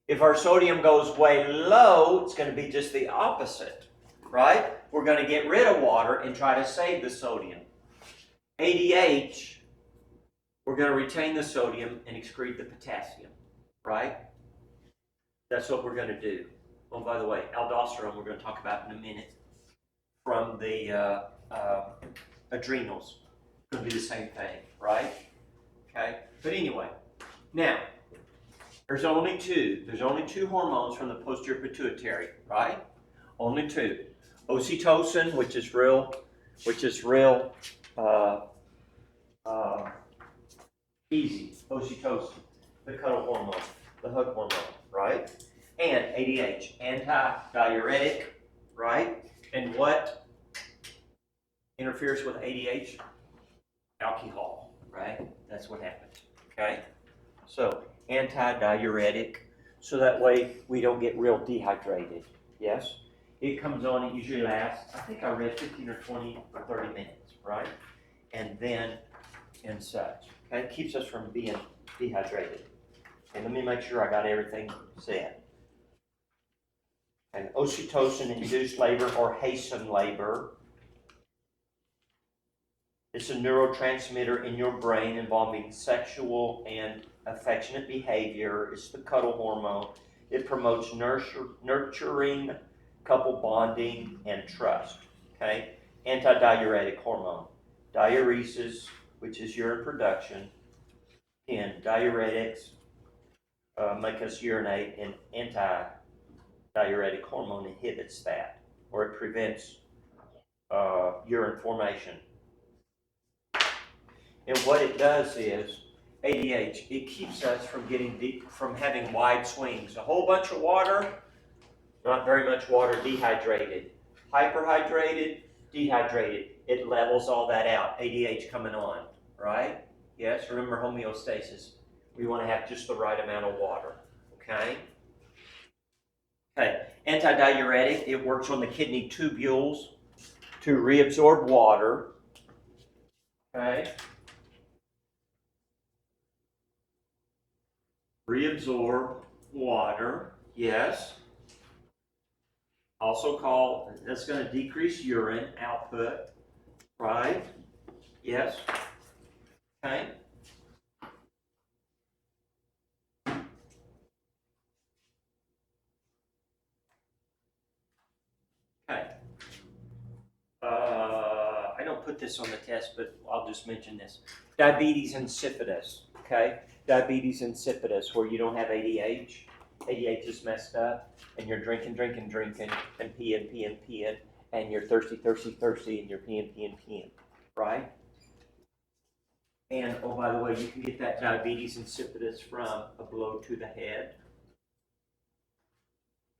If our sodium goes way low, it's going to be just the opposite, right? We're going to get rid of water and try to save the sodium. ADH, we're going to retain the sodium and excrete the potassium, right? That's what we're going to do. Oh, by the way, aldosterone we're going to talk about in a minute from the adrenals. It's going to be the same thing, right? Okay? But anyway, now, there's only two hormones from the posterior pituitary, right? Only two. Oxytocin, which is real easy. Oxytocin, the cuddle hormone, the hug hormone, right? And ADH, anti-diuretic, right? And what interferes with ADH? Alcohol, right? That's what happens, okay? So, anti-diuretic, so that way we don't get real dehydrated, yes? It comes on, it usually lasts, I think I read 15 or 20 or 30 minutes, right? And then, and such, okay? It keeps us from being dehydrated. And let me make sure I got everything said. And oxytocin-induced labor or hasten labor. It's a neurotransmitter in your brain involving sexual and affectionate behavior. It's the cuddle hormone. It promotes nurturing, couple bonding, and trust. Okay? Anti-diuretic hormone. Diuresis, which is urine production. And diuretics make us urinate, and anti-diuretic hormone inhibits that, or it prevents urine formation. And what it does is, ADH, it keeps us from from having wide swings. A whole bunch of water, not very much water, dehydrated. Hyperhydrated, dehydrated. It levels all that out. ADH coming on, right? Yes, remember homeostasis. We want to have just the right amount of water, okay? Okay, antidiuretic, it works on the kidney tubules to reabsorb water, okay? Reabsorb water, yes. Also called, that's going to decrease urine output, right? Yes. Okay. Okay. I don't put this on the test, but I'll just mention this. Diabetes insipidus, okay? Diabetes insipidus, where you don't have ADH. ADH is messed up, and you're drinking, and peeing, and you're thirsty, and you're peeing, right? And, oh, by the way, you can get that diabetes insipidus from a blow to the head,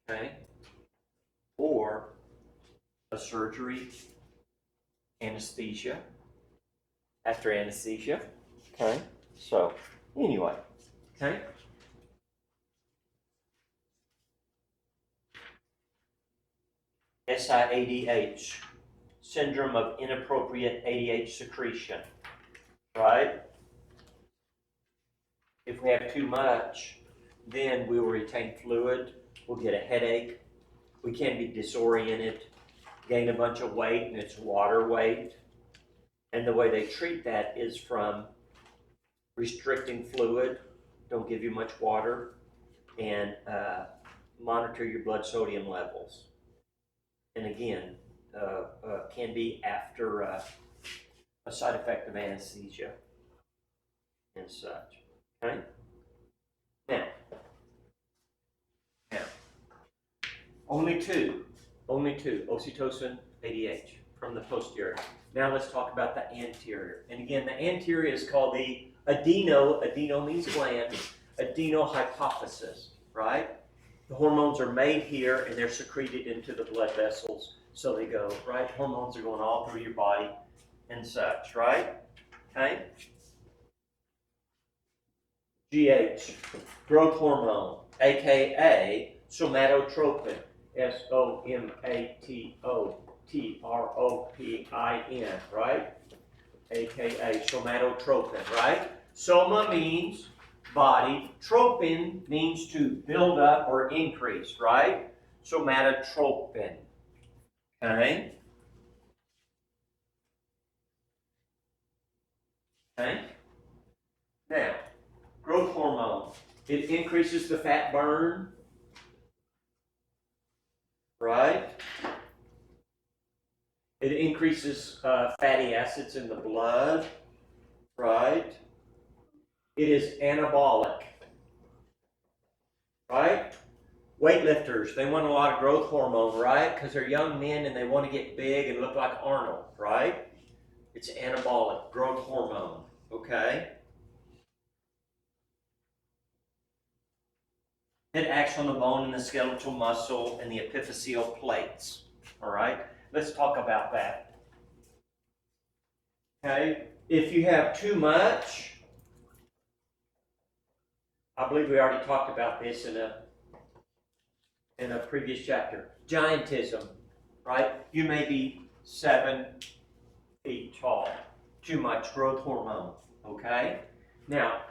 okay? Or a surgery, anesthesia, after anesthesia, okay? So, anyway, okay? SIADH, syndrome of inappropriate ADH secretion, right? If we have too much, then we will retain fluid, we'll get a headache, we can be disoriented, gain a bunch of weight, and it's water weight. And the way they treat that is from restricting fluid, don't give you much water, and monitor your blood sodium levels. And again, can be after a side effect of anesthesia and such. Okay? Now, only two, oxytocin, ADH from the posterior. Now let's talk about the anterior. And again, the anterior is called the adeno means gland, adenohypophysis, right? The hormones are made here and they're secreted into the blood vessels. So they go, right? Hormones are going all through your body and such, right? Okay? GH, growth hormone, aka somatotropin, somatotropin, right? AKA somatotropin, right? Soma means body, tropin means to build up or increase, right? Somatotropin, okay? Okay? Now, growth hormone, it increases the fat burn, right? It increases fatty acids in the blood, right? It is anabolic, right? Weightlifters, they want a lot of growth hormone, right? Because they're young men and they want to get big and look like Arnold, right? It's anabolic, growth hormone, okay? It acts on the bone and the skeletal muscle and the epiphyseal plates, all right? Let's talk about that. Okay, if you have too much, I believe we already talked about this in a previous chapter. Giantism, right? You may be 7 feet tall. Too much growth hormone, okay? Now,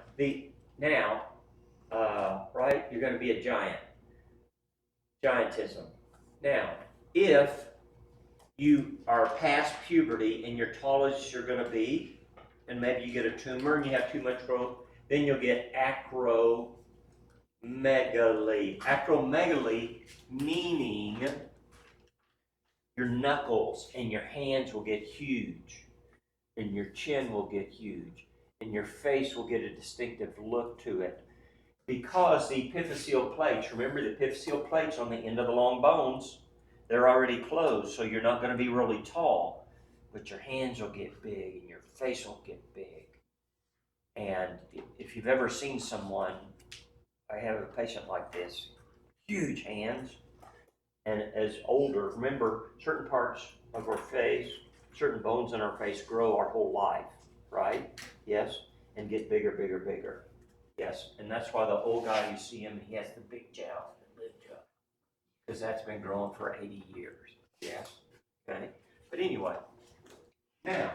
right, you're going to be a giant. Giantism. Now, if you are past puberty and you're tall as you're going to be, and maybe you get a tumor and you have too much growth, then you'll get acromegaly. Acromegaly meaning your knuckles and your hands will get huge, and your chin will get huge, and your face will get a distinctive look to it. Because the epiphyseal plates, remember the epiphyseal plates on the end of the long bones, They're already closed, so you're not going to be really tall, but your hands will get big and your face will get big. And if you've ever seen someone, I have a patient like this, huge hands, and as older, remember certain parts of our face, certain bones in our face grow our whole life, right? Yes, and get bigger, bigger, bigger. Yes, and that's why the old guy, you see him, he has the big jaw, because that's been growing for 80 years. Yes, okay. But anyway, now,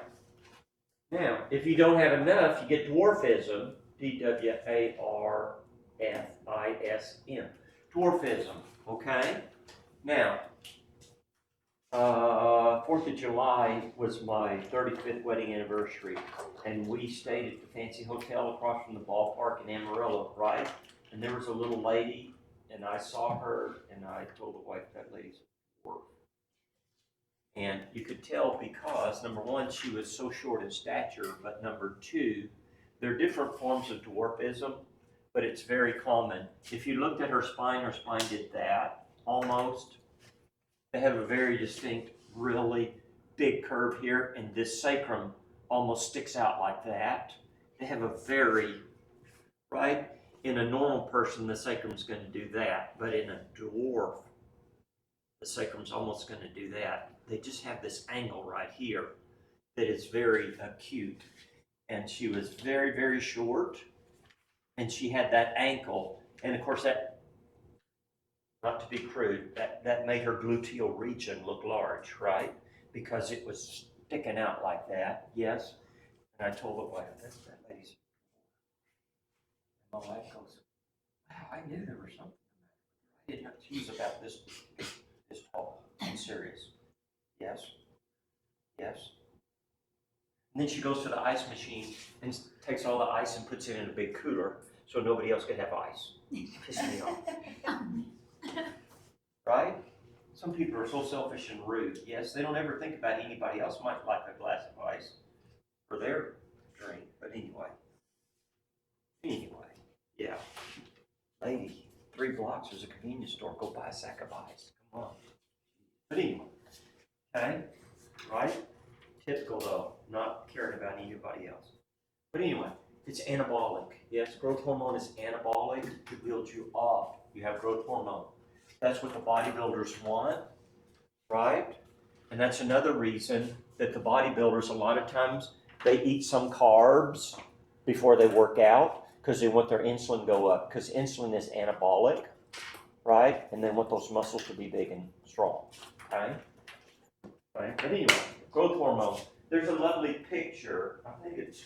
if you don't have enough, you get dwarfism, D-W-A-R-F-I-S-M, dwarfism, okay? Now, 4th of July was my 35th wedding anniversary, and we stayed at the fancy hotel across from the ballpark in Amarillo, right? And there was a little lady, and I saw her, and I told the wife, that lady's a dwarf. And you could tell because, number one, she was so short in stature, but number two, there are different forms of dwarfism, but it's very common. If you looked at her spine did that, almost. They have a very distinct, really big curve here, and this sacrum almost sticks out like that. They have a very, right? In a normal person, the sacrum's going to do that, but in a dwarf, the sacrum's almost going to do that. They just have this angle right here that is very acute. And she was very, very short, and she had that ankle. And of course, that, not to be crude, that made her gluteal region look large, right? Because it was sticking out like that, yes? And I told the wife, that lady's. My wife goes, wow, I knew there was something. I didn't know she was about this tall. I'm serious. Yes. Yes. And then she goes to the ice machine and takes all the ice and puts it in a big cooler so nobody else could have ice. Pissed me off. Right? Some people are so selfish and rude. Yes, they don't ever think about anybody else might like a glass of ice for their drink. But anyway, yeah. Lady, 3 blocks, there's a convenience store. Go buy a sack of ice. Come on. But anyway, okay, right? Typical though, not caring about anybody else. But anyway, it's anabolic. Yes, growth hormone is anabolic to build you up. You have growth hormone. That's what the bodybuilders want, right? And that's another reason that the bodybuilders, a lot of times, they eat some carbs before they work out because they want their insulin to go up, because insulin is anabolic, right? And they want those muscles to be big and strong, okay? Right? But anyway, growth hormone. There's a lovely picture. I think it's,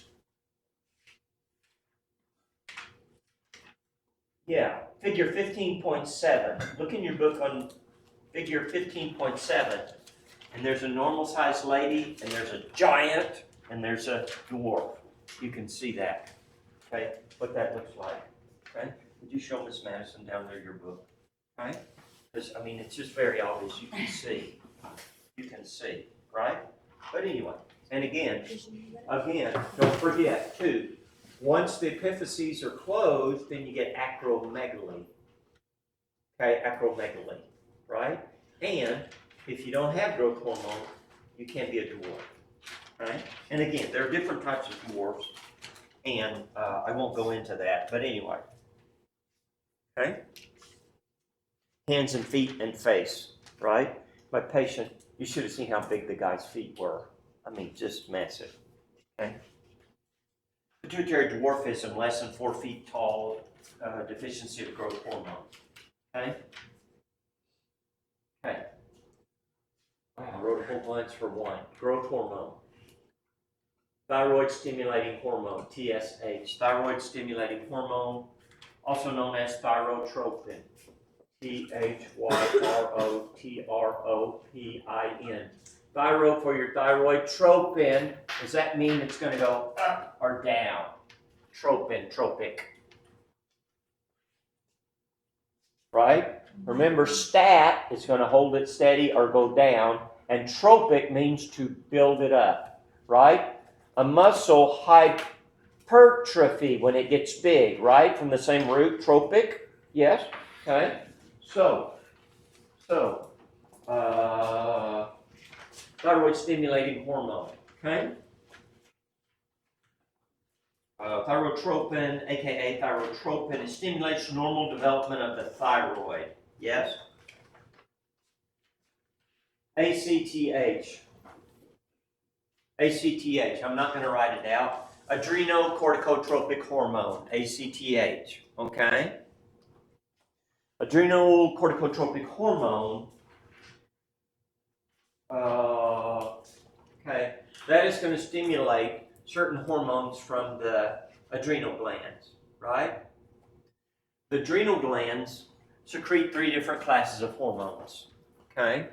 yeah, figure 15.7. Look in your book on figure 15.7. And there's a normal sized lady, and there's a giant, and there's a dwarf. You can see that, okay, what that looks like, okay? Would you show Miss Madison down there your book, okay? Because, I mean, it's just very obvious. You can see. You can see, right? But anyway, and again, don't forget, too, once the epiphyses are closed, then you get acromegaly, okay, acromegaly, right? And if you don't have growth hormone, you can't be a dwarf, right? And again, there are different types of dwarfs, and I won't go into that, but anyway, okay? Hands and feet and face, right? My patient, you should have seen how big the guy's feet were. I mean, just massive, okay? Pituitary dwarfism, less than 4 feet tall, deficiency of growth hormone, okay? Okay. Wow, I wrote a whole bunch for one. Growth hormone. Thyroid stimulating hormone, TSH. Thyroid stimulating hormone, also known as thyrotropin. THYROTROPIN. Thyro for your thyroid. Tropin, does that mean it's going to go up or down? Tropin, tropic. Right? Remember, stat is going to hold it steady or go down, and tropic means to build it up, right? A muscle hypertrophy when it gets big, right? From the same root, tropic, yes? Okay? So, thyroid stimulating hormone. Okay? Thyrotropin, aka thyrotropin, it stimulates normal development of the thyroid. Yes? ACTH. ACTH, I'm not going to write it out. Adrenocorticotropic hormone, ACTH. Okay? Adrenocorticotropic hormone, okay, that is going to stimulate certain hormones from the adrenal glands, right? The adrenal glands secrete 3 different classes of hormones, okay?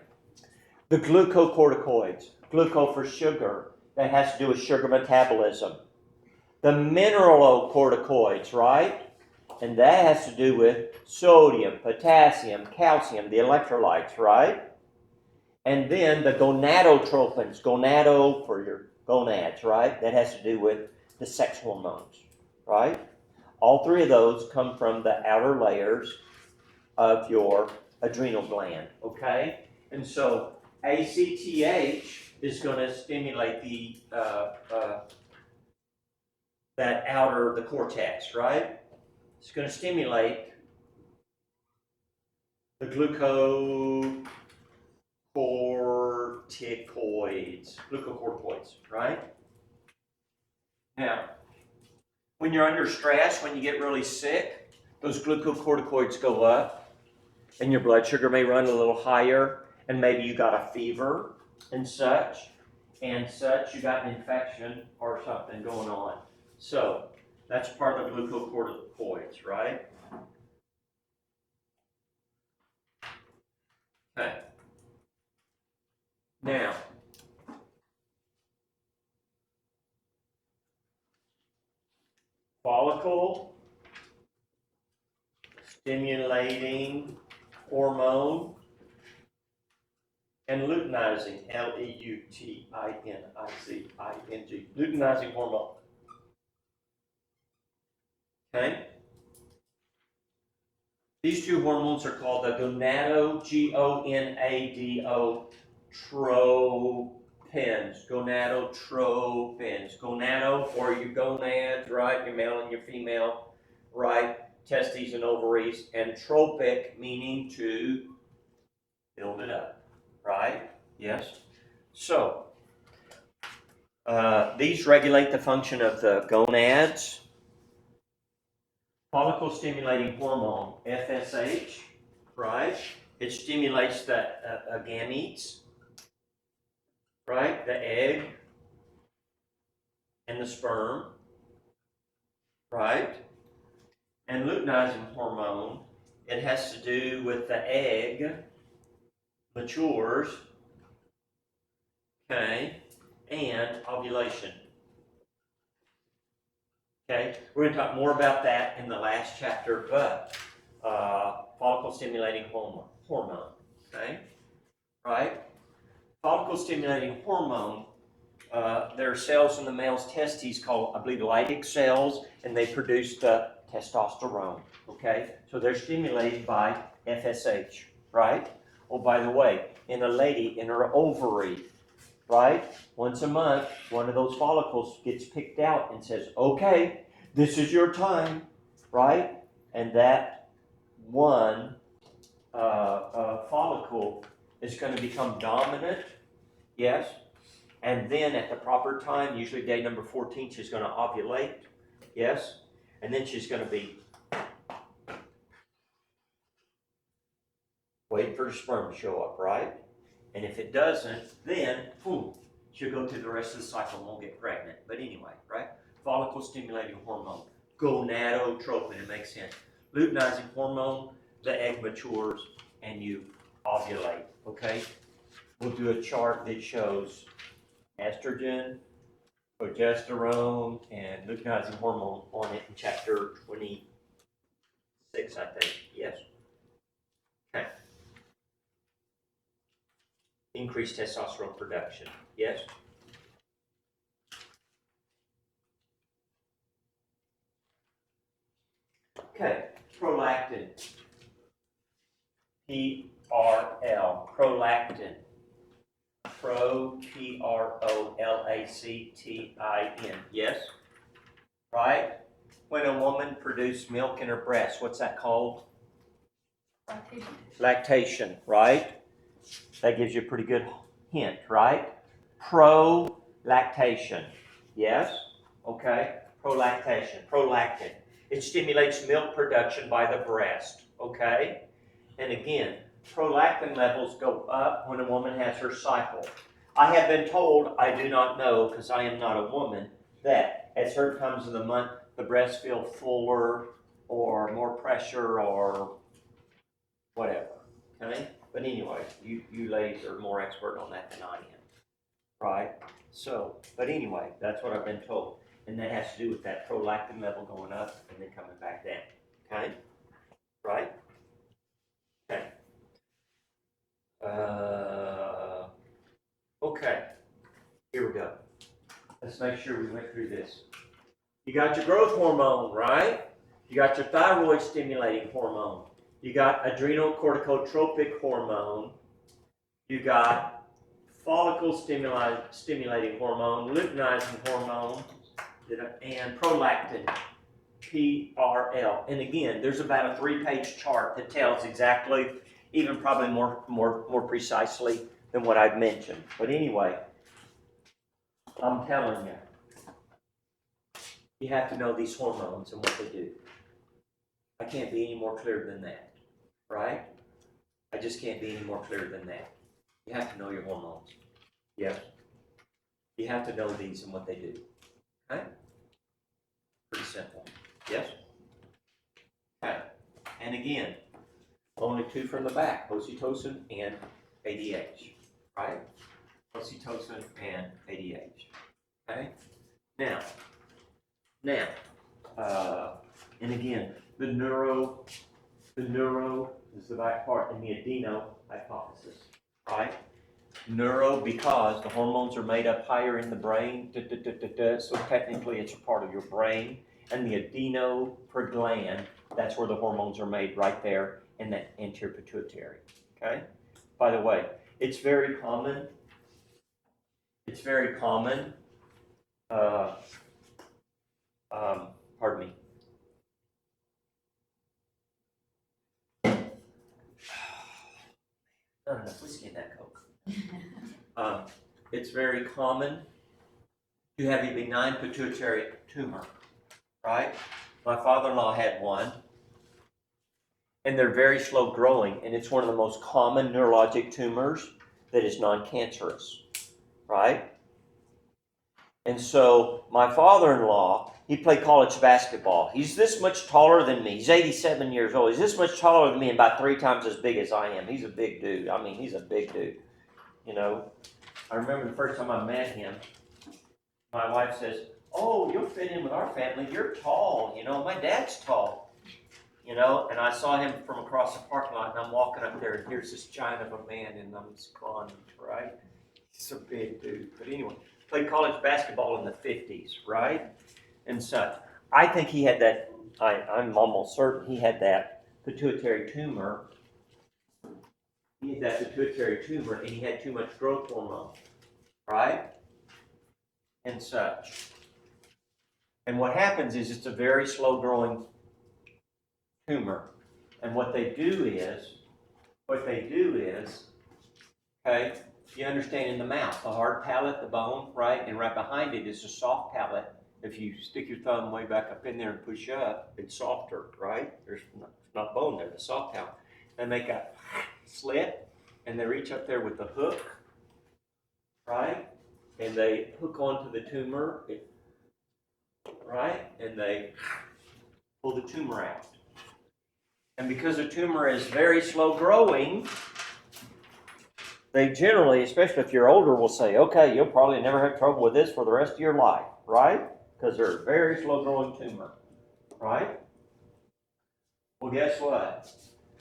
The glucocorticoids, gluco for sugar, that has to do with sugar metabolism. The mineralocorticoids, right? And that has to do with sodium, potassium, calcium, the electrolytes, right? And then the gonadotropins, gonado for your gonads, right? That has to do with the sex hormones, right? All 3 of those come from the outer layers of your adrenal gland, okay? And so ACTH is going to stimulate that outer, the cortex, right? It's going to stimulate the glucocorticoids, right? Now, when you're under stress, when you get really sick, those glucocorticoids go up, and your blood sugar may run a little higher, and maybe you got a fever and such, you got an infection or something going on. So, that's part of the glucocorticoids, right? Okay. Now, follicle stimulating hormone and luteinizing, Luteinizing, luteinizing hormone. Okay? These 2 hormones are called the gonado, Gonado, gonadotropins. Gonado for your gonads, right? Your male and your female, right? Testes and ovaries. And tropic, meaning to build it up, right? Yes? So, these regulate the function of the gonads. Follicle stimulating hormone, FSH, right? It stimulates the gametes, right? The egg and the sperm, right? And luteinizing hormone, it has to do with the egg matures, okay, and ovulation. Okay, we're going to talk more about that in the last chapter, but follicle stimulating hormone, okay, right? Follicle stimulating hormone, there are cells in the male's testes called, I believe, Leydig cells, and they produce the testosterone, okay? So they're stimulated by FSH, right? Oh, by the way, in a lady, in her ovary, right? Once a month, one of those follicles gets picked out and says, okay, this is your time, right? And that one follicle is going to become dominant, yes? And then at the proper time, usually day number 14, she's going to ovulate, yes? And then she's going to be waiting for the sperm to show up, right? And if it doesn't, then, boom, she'll go through the rest of the cycle and won't get pregnant. But anyway, right? Follicle stimulating hormone, gonadotropin, it makes sense. Luteinizing hormone, the egg matures and you ovulate, okay? We'll do a chart that shows estrogen, progesterone, and luteinizing hormone on it in chapter 26, I think. Yes. Okay. Increased testosterone production. Yes. Okay. Prolactin. prolactin. Prolactin. Yes? Right? When a woman produces milk in her breast, what's that called? Lactation. Lactation, right? That gives you a pretty good hint, right? Prolactation. Yes? Okay. Prolactin. It stimulates milk production by the breast. Okay? And again, prolactin levels go up when a woman has her cycle. I have been told, I do not know because I am not a woman, that at certain times of the month the breasts feel fuller or more pressure or whatever. Okay? But anyway, you ladies are more expert on that than I am. Right? So, but anyway, that's what I've been told. And that has to do with that prolactin level going up and then coming back down. Okay? Right? Okay. Okay. Here we go. Let's make sure we went through this. You got your growth hormone, right? You got your thyroid stimulating hormone. You got adrenocorticotropic hormone. You got follicle stimulating hormone, luteinizing hormone, and prolactin, PRL. And again, there's about a 3-page chart that tells exactly, even probably more precisely than what I've mentioned. But anyway, I'm telling you, you have to know these hormones and what they do. I can't be any more clear than that, right? I just can't be any more clear than that. You have to know your hormones. Yes. You have to know these and what they do. Okay? Pretty simple. Yes? Okay. And again, only 2 from the back, oxytocin and ADH. Right? Oxytocin and ADH. Okay? Now, and again, the neuro is the back part, and the adeno hypothesis, right? Neuro, because the hormones are made up higher in the brain, so technically it's a part of your brain. And the adeno per gland, that's where the hormones are made, right there in that anterior pituitary. Okay? By the way, it's very common. Pardon me. Not enough whiskey in that Coke. It's very common to have a benign pituitary tumor, right? My father-in-law had one, and they're very slow growing, and it's one of the most common neurologic tumors that is non-cancerous, right? And so my father-in-law, he played college basketball. He's this much taller than me. He's 87 years old. He's this much taller than me and about 3 times as big as I am. He's a big dude. I mean, he's a big dude. You know, I remember the first time I met him, my wife says, "Oh, you'll fit in with our family. You're tall. You know, my dad's tall." You know, and I saw him from across the parking lot, and I'm walking up there, and here's this giant of a man, and I'm scrawny, right? He's a big dude. But anyway, played college basketball in the 50s, right? And such. I think he had that, I'm almost certain he had that pituitary tumor. He had that pituitary tumor, and he had too much growth hormone, right? And such. And what happens is it's a very slow growing tumor. And what they do is, okay, you understand in the mouth, the hard palate, the bone, right? And right behind it is the soft palate. If you stick your thumb way back up in there and push up, it's softer, right? There's not bone there, the soft palate. They make a slit, and they reach up there with the hook, right? And they hook onto the tumor, right? And they pull the tumor out. And because the tumor is very slow growing, they generally, especially if you're older, will say, okay, you'll probably never have trouble with this for the rest of your life, right? Because they're a very slow growing tumor, right? Well, guess what?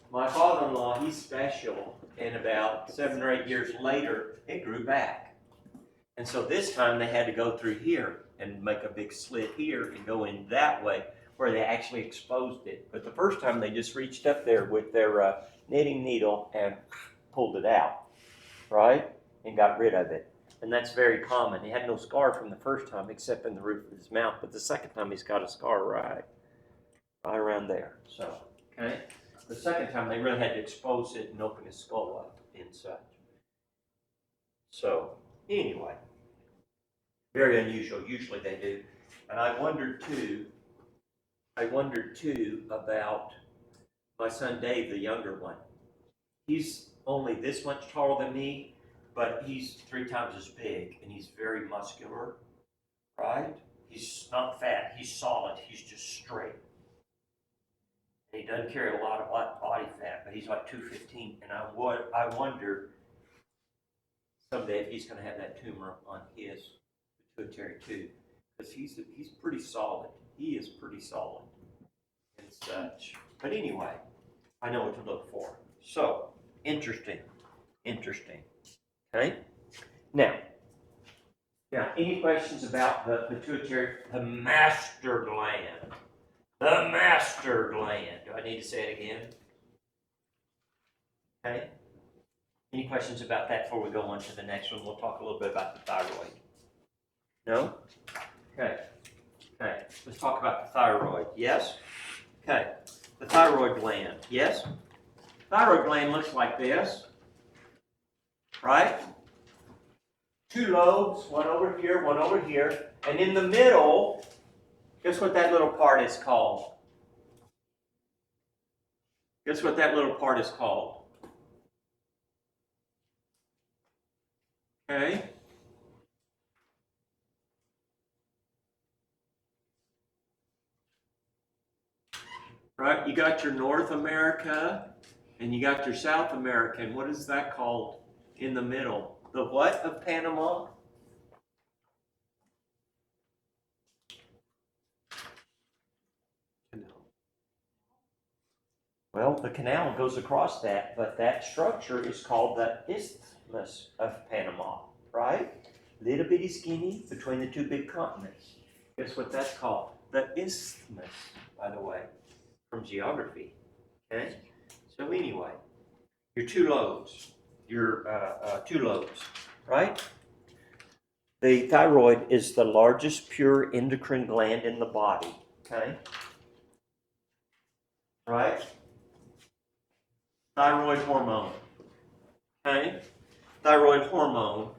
My father-in-law, he's special, and about 7 or 8 years later, it grew back. And so this time they had to go through here and make a big slit here and go in that way. where they actually exposed it. But the first time they just reached up there with their knitting needle and pulled it out, right? And got rid of it. And that's very common. He had no scar from the first time except in the roof of his mouth, but the second time he's got a scar right around there. So, okay? The second time they really had to expose it and open his skull up and such. So, anyway, very unusual. Usually they do. And I wondered too about my son Dave, the younger one. He's only this much taller than me, but he's 3 times as big, and he's very muscular, right? He's not fat, he's solid, he's just straight. And he doesn't carry a lot of body fat, but he's like 215, and I wonder someday if he's going to have that tumor on his pituitary too, because he's pretty solid. He is pretty solid and such. But anyway, I know what to look for. So, interesting. Okay? Now, any questions about the pituitary, the master gland? The master gland. Do I need to say it again? Okay? Any questions about that before we go on to the next one? We'll talk a little bit about the thyroid. No? Okay. Let's talk about the thyroid. Yes? Okay. The thyroid gland. Yes? Thyroid gland looks like this. Right? 2 lobes, one over here, and in the middle, guess what that little part is called? Guess what that little part is called? Okay. Right, you got your North America, and you got your South America, and what is that called in the middle? The what of Panama? Well, the canal goes across that, but that structure is called the Isthmus of Panama, right? Little bitty skinny between the 2 big continents. Guess what that's called? The Isthmus, by the way, from geography. Okay? So anyway, your 2 lobes, right? The thyroid is the largest pure endocrine gland in the body, okay? Right? Thyroid hormone, okay? Thyroid hormone,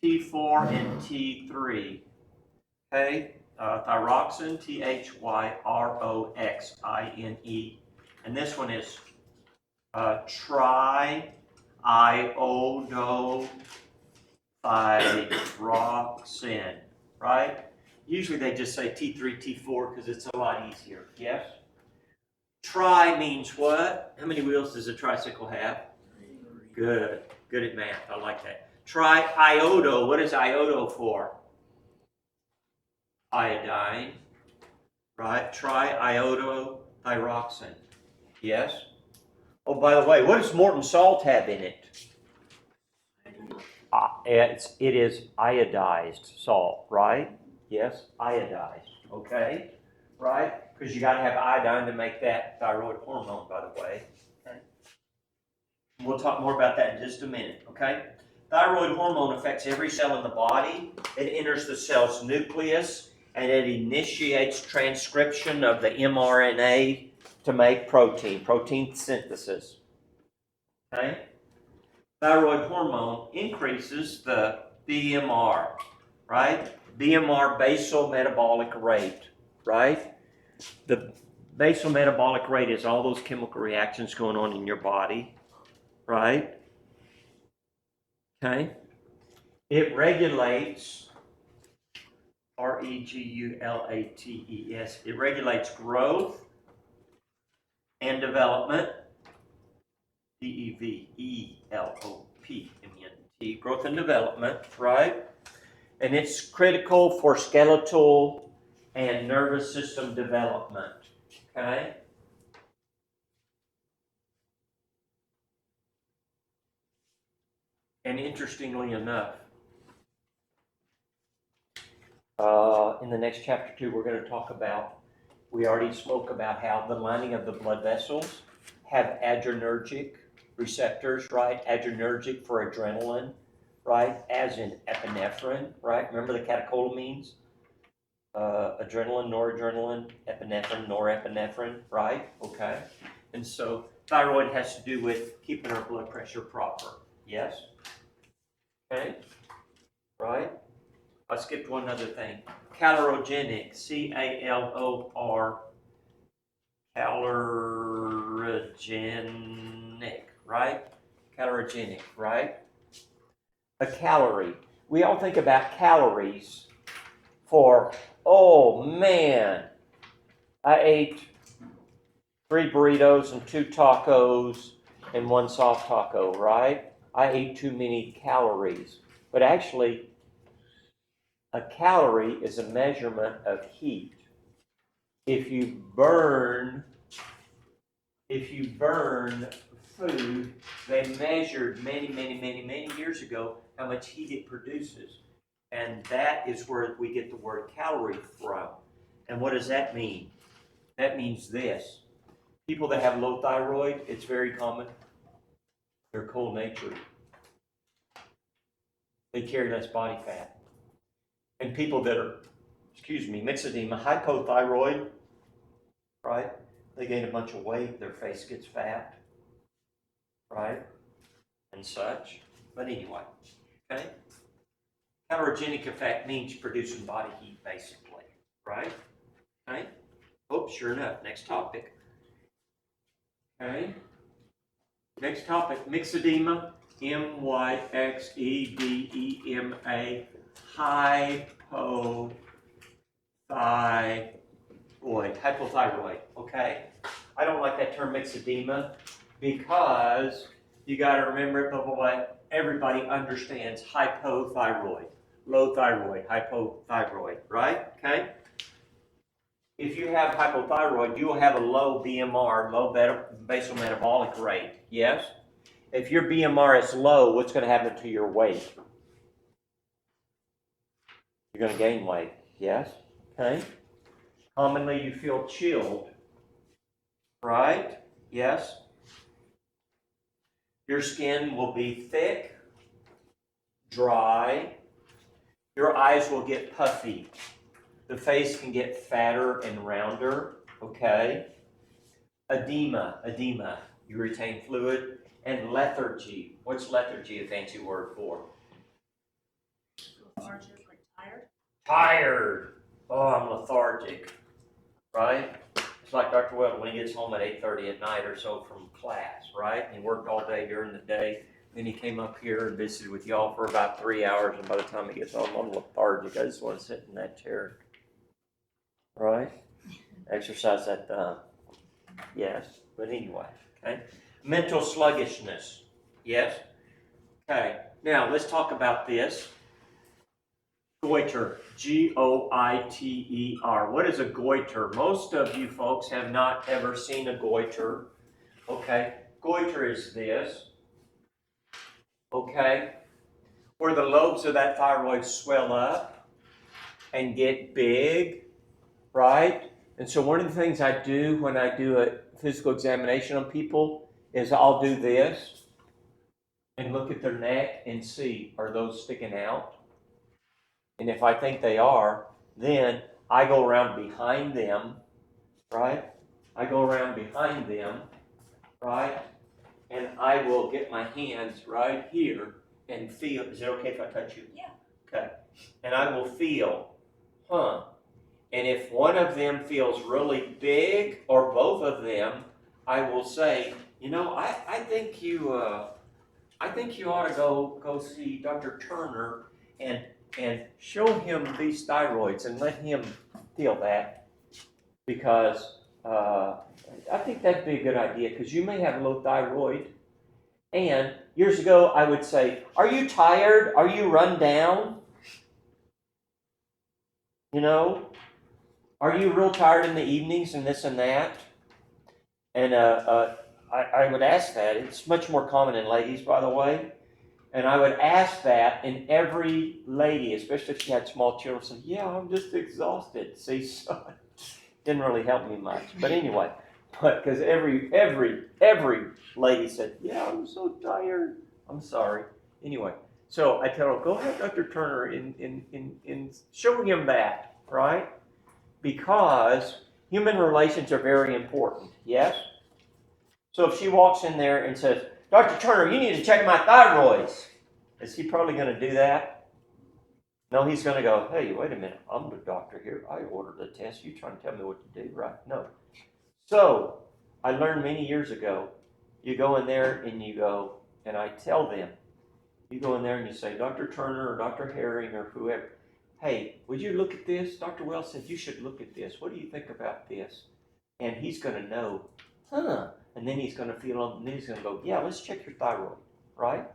T4 and T3, okay? Thyroxine, Thyroxine, and this one is triiodothyroxine, right? Usually they just say T3, T4 because it's a lot easier, yes? Tri means what? How many wheels does a tricycle have? 3. Good at math, I like that. Triiodo, what is iodo for? Iodine, right? Triiodothyroxine, yes? Oh, by the way, what does Morton salt have in it? It is iodized salt, right? Yes, iodized, okay? Right? Because you got to have iodine to make that thyroid hormone, by the way. Okay? We'll talk more about that in just a minute, okay? Thyroid hormone affects every cell in the body. It enters the cell's nucleus, and it initiates transcription of the mRNA to make protein synthesis. Okay? Thyroid hormone increases the BMR, right? BMR, basal metabolic rate, right? The basal metabolic rate is all those chemical reactions going on in your body, right? Okay? It regulates, regulates, it regulates growth and development, development, growth and development, right? And it's critical for skeletal and nervous system development, okay? And interestingly enough, in the next chapter 2, we're going to talk about We already spoke about how the lining of the blood vessels have adrenergic receptors, right? Adrenergic for adrenaline, right? As in epinephrine, right? Remember the catecholamines? Adrenaline, noradrenaline, epinephrine, norepinephrine, right? Okay. And so thyroid has to do with keeping our blood pressure proper. Yes? Okay. Right? I skipped one other thing. Calorogenic, C-A-L-O-R, calorogenic, right? Calorogenic, right? A calorie. We all think about calories for, oh man, I ate 3 burritos and 2 tacos and 1 soft taco, right? I ate too many calories. But actually, a calorie is a measurement of heat. If you burn food, they measured many years ago how much heat it produces. And that is where we get the word calorie from. And what does that mean? That means this. People that have low thyroid, it's very common. They're cold-natured. They carry less body fat. And people that are, myxedema, hypothyroid, right? They gain a bunch of weight, their face gets fat, right? And such. But anyway, okay? Calorogenic effect means producing body heat, basically, right? Okay? Oh, sure enough, next topic. Okay? Next topic, myxedema, M-Y-X-E-D-E-M-A, hypothyroid, okay? I don't like that term myxedema because you got to remember it, but everybody understands hypothyroid, low thyroid, hypothyroid, right? Okay? If you have hypothyroid, you will have a low BMR, low basal metabolic rate, yes? If your BMR is low, what's going to happen to your weight? You're going to gain weight, yes? Okay? Commonly, you feel chilled, right? Yes? Your skin will be thick, dry. Your eyes will get puffy. The face can get fatter and rounder, okay? Edema, you retain fluid. And lethargy. What's lethargy a fancy word for? Lethargic, like tired. Tired. Oh, I'm lethargic, right? It's like Dr. Weld when he gets home at 8:30 at night or so from class, right? And he worked all day during the day. Then he came up here and visited with y'all for about 3 hours, and by the time he gets home, I'm lethargic. I just want to sit in that chair, right? Exercise that thumb. Yes, but anyway, okay? Mental sluggishness, yes? Okay, now let's talk about this. Goiter, G-O-I-T-E-R. What is a goiter? Most of you folks have not ever seen a goiter. Okay, goiter is this. Okay, where the lobes of that thyroid swell up and get big, right? And so one of the things I do when I do a physical examination on people is I'll do this and look at their neck and see, are those sticking out? And if I think they are, then I go around behind them, right? I go around behind them, right? And I will get my hands right here and feel. Is it okay if I touch you? Yeah. Okay. And I will feel, And if one of them feels really big, or both of them, I will say, I think you ought to go see Dr. Turner and show him these thyroids and let him feel that, because I think that'd be a good idea, because you may have low thyroid. And years ago, I would say, are you tired? Are you run down? Are you real tired in the evenings and this and that? And I would ask that. It's much more common in ladies, by the way. And I would ask that, and every lady, especially if she had small children, said, yeah, I'm just exhausted. See, so Didn't really help me much. But anyway, because every lady said, yeah, I'm so tired. I'm sorry. Anyway, so I tell her, go ahead, Dr. Turner, and show him that, right? Because human relations are very important, yes? So if she walks in there and says, Dr. Turner, you need to check my thyroids, is he probably going to do that? No, he's going to go, hey, wait a minute, I'm the doctor here. I ordered the test. You trying to tell me what to do, right? No. So I learned many years ago, you go in there and you go, and I tell them, you go in there and you say, Dr. Turner or Dr. Herring or whoever, hey, would you look at this? Dr. Wells said you should look at this. What do you think about this? And he's going to know, huh? And then he's going to feel, and then he's going to go, yeah, let's check your thyroid, right?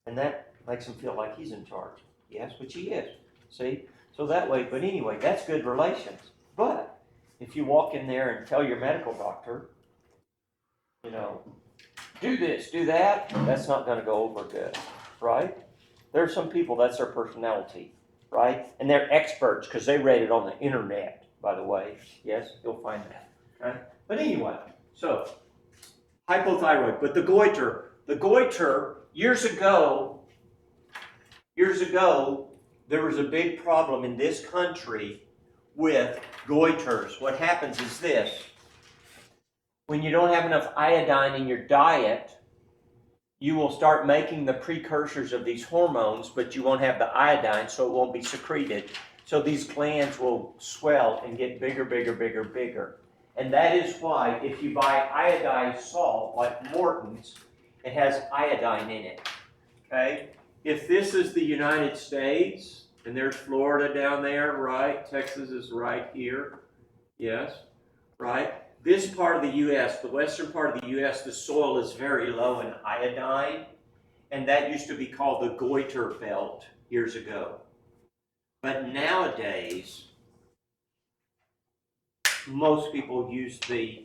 And that makes him feel like he's in charge. Yes, which he is. See? So that way, but anyway, that's good relations. But if you walk in there and tell your medical doctor, you know, do this, do that, that's not going to go over good, right? There are some people, that's their personality, right? And they're experts because they read it on the internet, by the way. Yes, you'll find that. Okay? But anyway, so hypothyroid, but the goiter, years ago, there was a big problem in this country with goiters. What happens is this. When you don't have enough iodine in your diet, you will start making the precursors of these hormones, but you won't have the iodine, so it won't be secreted. So these glands will swell and get bigger, bigger, bigger, bigger. And that is why if you buy iodized salt, like Morton's, it has iodine in it, okay? If this is the United States, and there's Florida down there, right? Texas is right here, yes, right? This part of the U.S., the western part of the U.S., the soil is very low in iodine, and that used to be called the goiter belt years ago. But nowadays, most people use the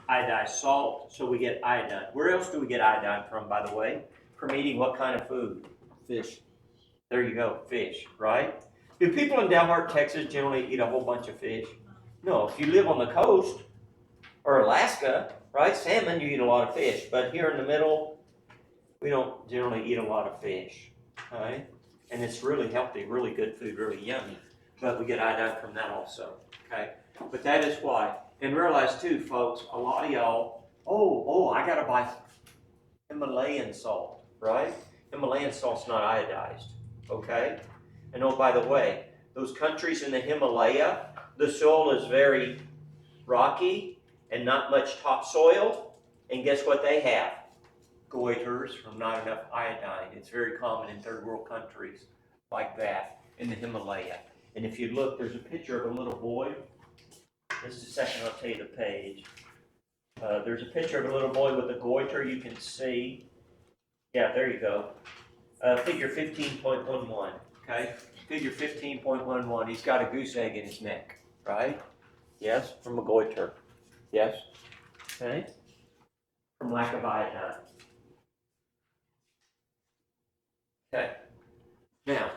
iodized salt, so we get iodine. Where else do we get iodine from, by the way? From eating what kind of food? Fish. There you go, fish, right? Do people in Dalhart, Texas generally eat a whole bunch of fish? No, if you live on the coast, or Alaska, right? Salmon, you eat a lot of fish. But here in the middle, we don't generally eat a lot of fish, right? And it's really healthy, really good food, really yummy. But we get iodine from that also, okay? But that is why. And realize too, folks, a lot of y'all, I gotta buy Himalayan salt, right? Himalayan salt's not iodized, okay? And oh, by the way, those countries in the Himalaya, the soil is very rocky, and not much topsoil, and guess what they have? Goiters from not enough iodine. It's very common in third world countries like that in the Himalaya. And if you look, there's a picture of a little boy. Just a second, I'll tell you the page. There's a picture of a little boy with a goiter you can see. Yeah, there you go. Figure 15.11, okay? Figure 15.11, he's got a goose egg in his neck, right? Yes, from a goiter. Yes? Okay? From lack of iodine. Okay. Now,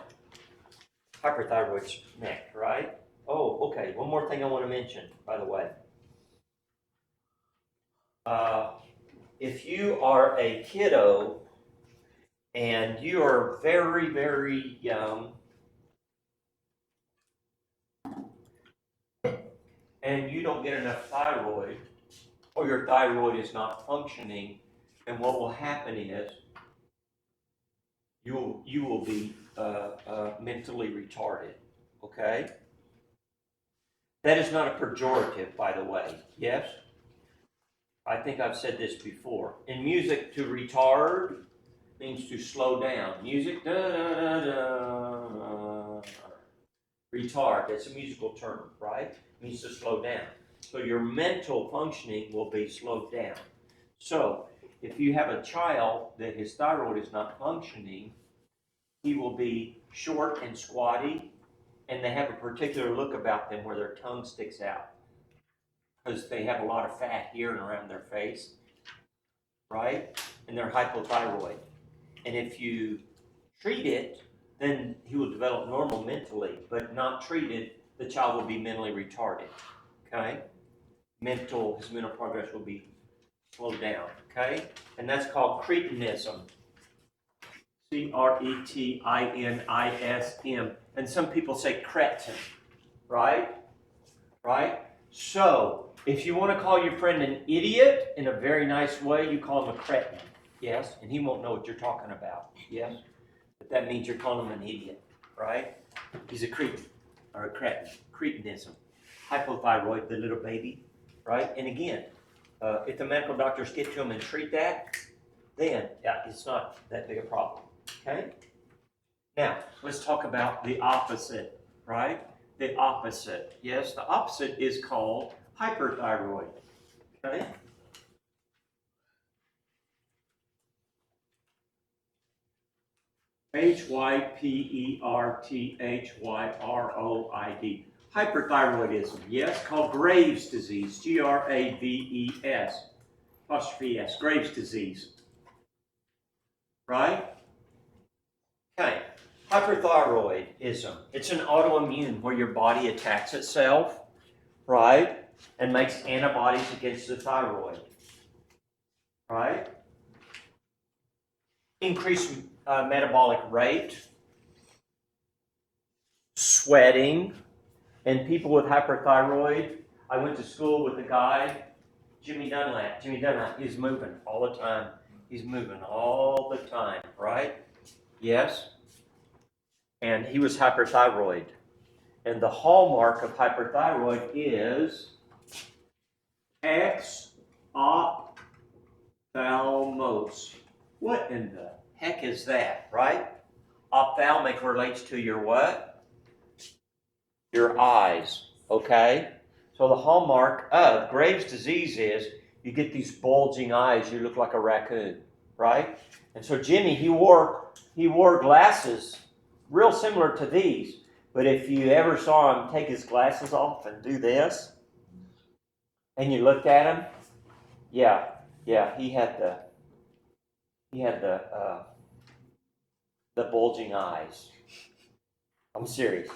hyperthyroid's next, right? Oh, okay. One more thing I want to mention, by the way. If you are a kiddo and you are very, very young, and you don't get enough thyroid, or your thyroid is not functioning, then what will happen is you will be mentally retarded, okay? That is not a pejorative, by the way, yes? I think I've said this before. In music, to retard means to slow down. Music, da-da-da-da. Retard, that's a musical term, right? Means to slow down. So your mental functioning will be slowed down. So if you have a child that his thyroid is not functioning, he will be short and squatty, and they have a particular look about them where their tongue sticks out because they have a lot of fat here and around their face, right? And they're hypothyroid. And if you treat it, then he will develop normal mentally, but not treated, the child will be mentally retarded, okay? His mental progress will be slowed down, okay? And that's called cretinism. Cretinism. And some people say cretin, right? Right? So, if you want to call your friend an idiot in a very nice way, you call him a cretin. Yes? And he won't know what you're talking about. Yes? But that means you're calling him an idiot, right? He's a cretin or a cretin. Cretinism. Hypothyroid, the little baby, right? And again, if the medical doctors get to him and treat that, then it's not that big a problem, okay? Now, let's talk about the opposite, right? The opposite. Yes, the opposite is called hyperthyroid, okay? Hyperthyroid. Hyperthyroidism, yes, called Graves' disease, Graves, apostrophe S, Graves' disease, right? Okay, hyperthyroidism, it's an autoimmune where your body attacks itself, right, and makes antibodies against the thyroid, right? Increased metabolic rate, sweating, and people with hyperthyroid. I went to school with a guy, Jimmy Dunlap. He's moving all the time. He's moving all the time, right? Yes. And he was hyperthyroid. And the hallmark of hyperthyroid is ophthalmos. What in the heck is that, right? Ophthalmic relates to your what? Your eyes, okay? So the hallmark of Graves' disease is you get these bulging eyes, you look like a raccoon, right? And so Jimmy, he wore glasses real similar to these, but if you ever saw him take his glasses off and do this, and you looked at him, he had the bulging eyes. I'm serious.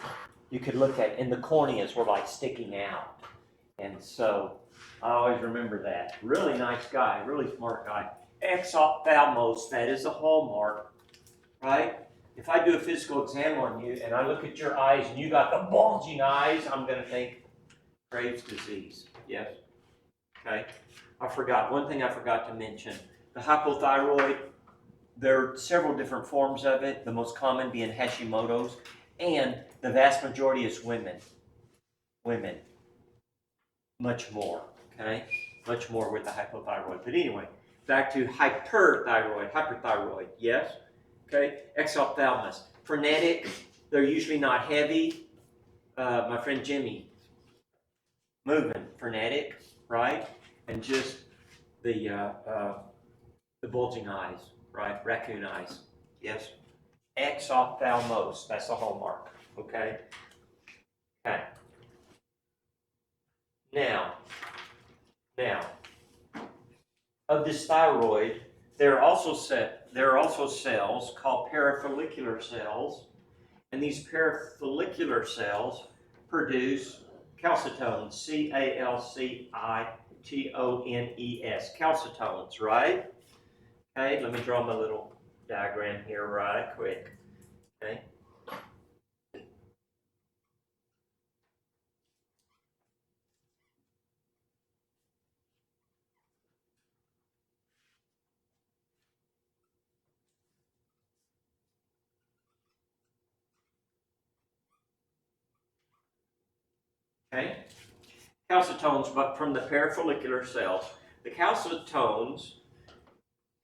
You could look at, and the corneas were like sticking out. And so I always remember that. Really nice guy, really smart guy. Ophthalmos, that is a hallmark, right? If I do a physical exam on you and I look at your eyes and you got the bulging eyes, I'm going to think Graves' disease. Yes? Okay. One thing I forgot to mention. The hypothyroid, there are several different forms of it, the most common being Hashimoto's, and the vast majority is women. Women. Much more, okay? Much more with the hypothyroid. But anyway, back to hyperthyroid, yes? Okay, exophthalmos. Frenetic, they're usually not heavy. My friend Jimmy, moving, frenetic, right? And just the bulging eyes, right? Raccoon eyes, yes? Exophthalmos, that's the hallmark, okay? Okay. Now, of this thyroid, there are also cells called parafollicular cells, and these parafollicular cells produce calcitones, calcitones, calcitones, right? Okay, let me draw my little diagram here right quick, okay? Okay? Calcitones, but from the parafollicular cells. The calcitones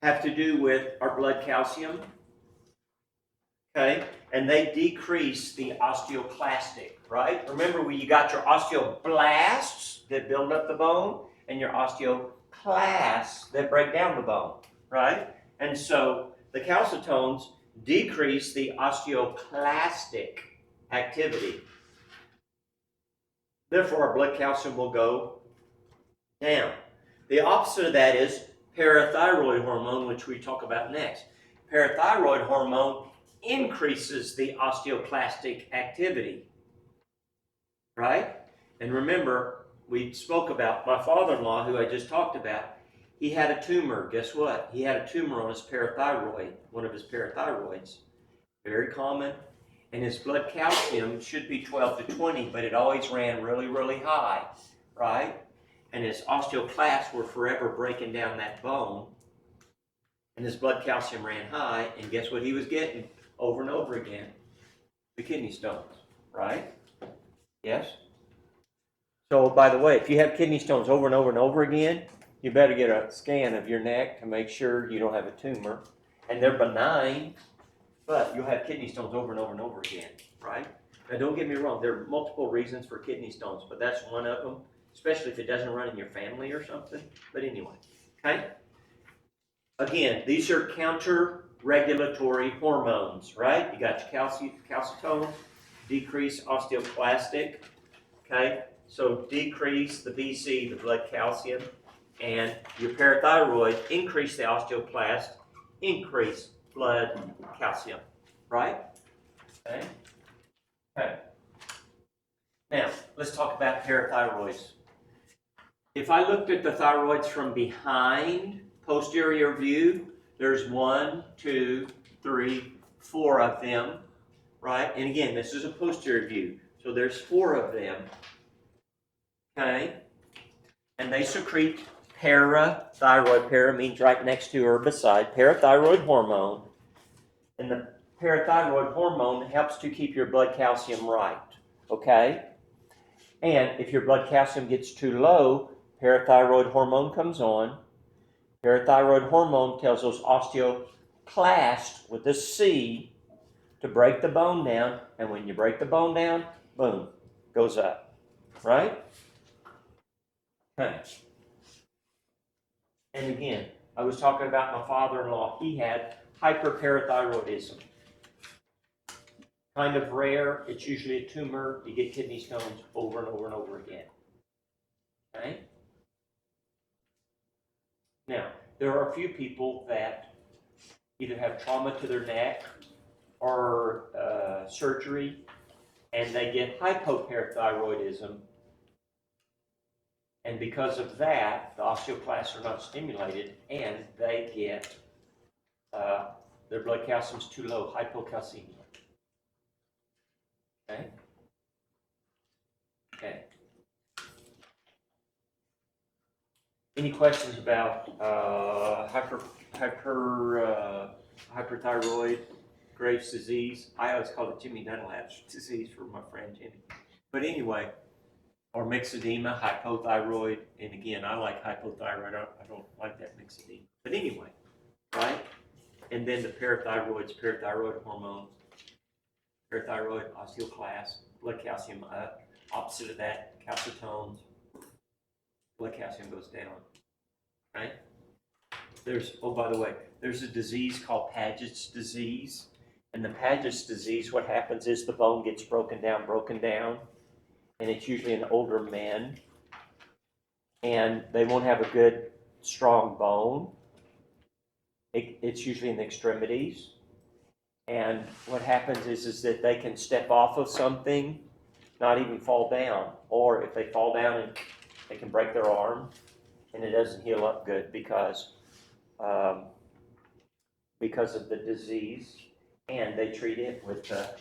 have to do with our blood calcium, okay? And they decrease the osteoclastic, right? Remember, you got your osteoblasts that build up the bone and your osteoclasts that break down the bone, right? And so the calcitones decrease the osteoclastic activity. Therefore, our blood calcium will go down. The opposite of that is parathyroid hormone, which we talk about next. Parathyroid hormone increases the osteoclastic activity, right? And remember, we spoke about my father-in-law, who I just talked about. He had a tumor. Guess what? He had a tumor on his parathyroid, one of his parathyroids. Very common. And his blood calcium should be 12 to 20, but it always ran really, really high, right? And his osteoclasts were forever breaking down that bone. And his blood calcium ran high, and guess what he was getting over and over again? The kidney stones, right? Yes? So, by the way, if you have kidney stones over and over and over again, you better get a scan of your neck to make sure you don't have a tumor. And they're benign, but you'll have kidney stones over and over and over again, right? Now, don't get me wrong, there are multiple reasons for kidney stones, but that's one of them, especially if it doesn't run in your family or something. But anyway, okay? Again, these are counter-regulatory hormones, right? You got your calcitone, decrease osteoclastic, okay? So decrease the BC, the blood calcium, and your parathyroid, increase the osteoclast, increase blood calcium, right? Okay. Okay. Now, let's talk about parathyroids. If I looked at the thyroids from behind, posterior view, there's 1, 2, 3, 4 of them, right? And again, this is a posterior view, so there's 4 of them, okay? And they secrete parathyroid. Para means right next to or beside, parathyroid hormone. And the parathyroid hormone helps to keep your blood calcium right, okay? And if your blood calcium gets too low, parathyroid hormone comes on. Parathyroid hormone tells those osteoclasts with a C to break the bone down, and when you break the bone down, boom, goes up, right? Okay. And again, I was talking about my father-in-law. He had hyperparathyroidism. Kind of rare. It's usually a tumor. You get kidney stones over and over and over again. Okay? Now, there are a few people that either have trauma to their neck or surgery, and they get hypoparathyroidism. And because of that, the osteoclasts are not stimulated, and they get their blood calcium is too low, hypocalcemia. Okay? Okay. Any questions about hyperthyroid, Graves' disease? I always call it Jimmy Dunlap's disease for my friend Jimmy. But anyway, or myxedema, hypothyroid, and again, I like hypothyroid. I don't like that myxedema. But anyway, right? And then the parathyroids, parathyroid hormone, parathyroid, osteoclast, blood calcium up. Opposite of that, calcitones, blood calcium goes down, right? Oh, by the way, there's a disease called Paget's disease. And the Paget's disease, what happens is the bone gets broken down, and it's usually in older men. And they won't have a good, strong bone. It's usually in the extremities. And what happens is that they can step off of something, not even fall down. Or if they fall down, and they can break their arm, and it doesn't heal up good because of the disease. And they treat it with the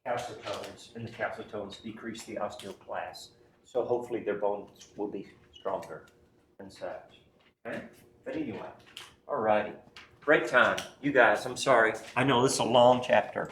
calcitones, and the calcitones decrease the osteoclast. So hopefully their bones will be stronger and such. Okay? But anyway, all righty. Break time. You guys, I'm sorry. I know this is a long chapter.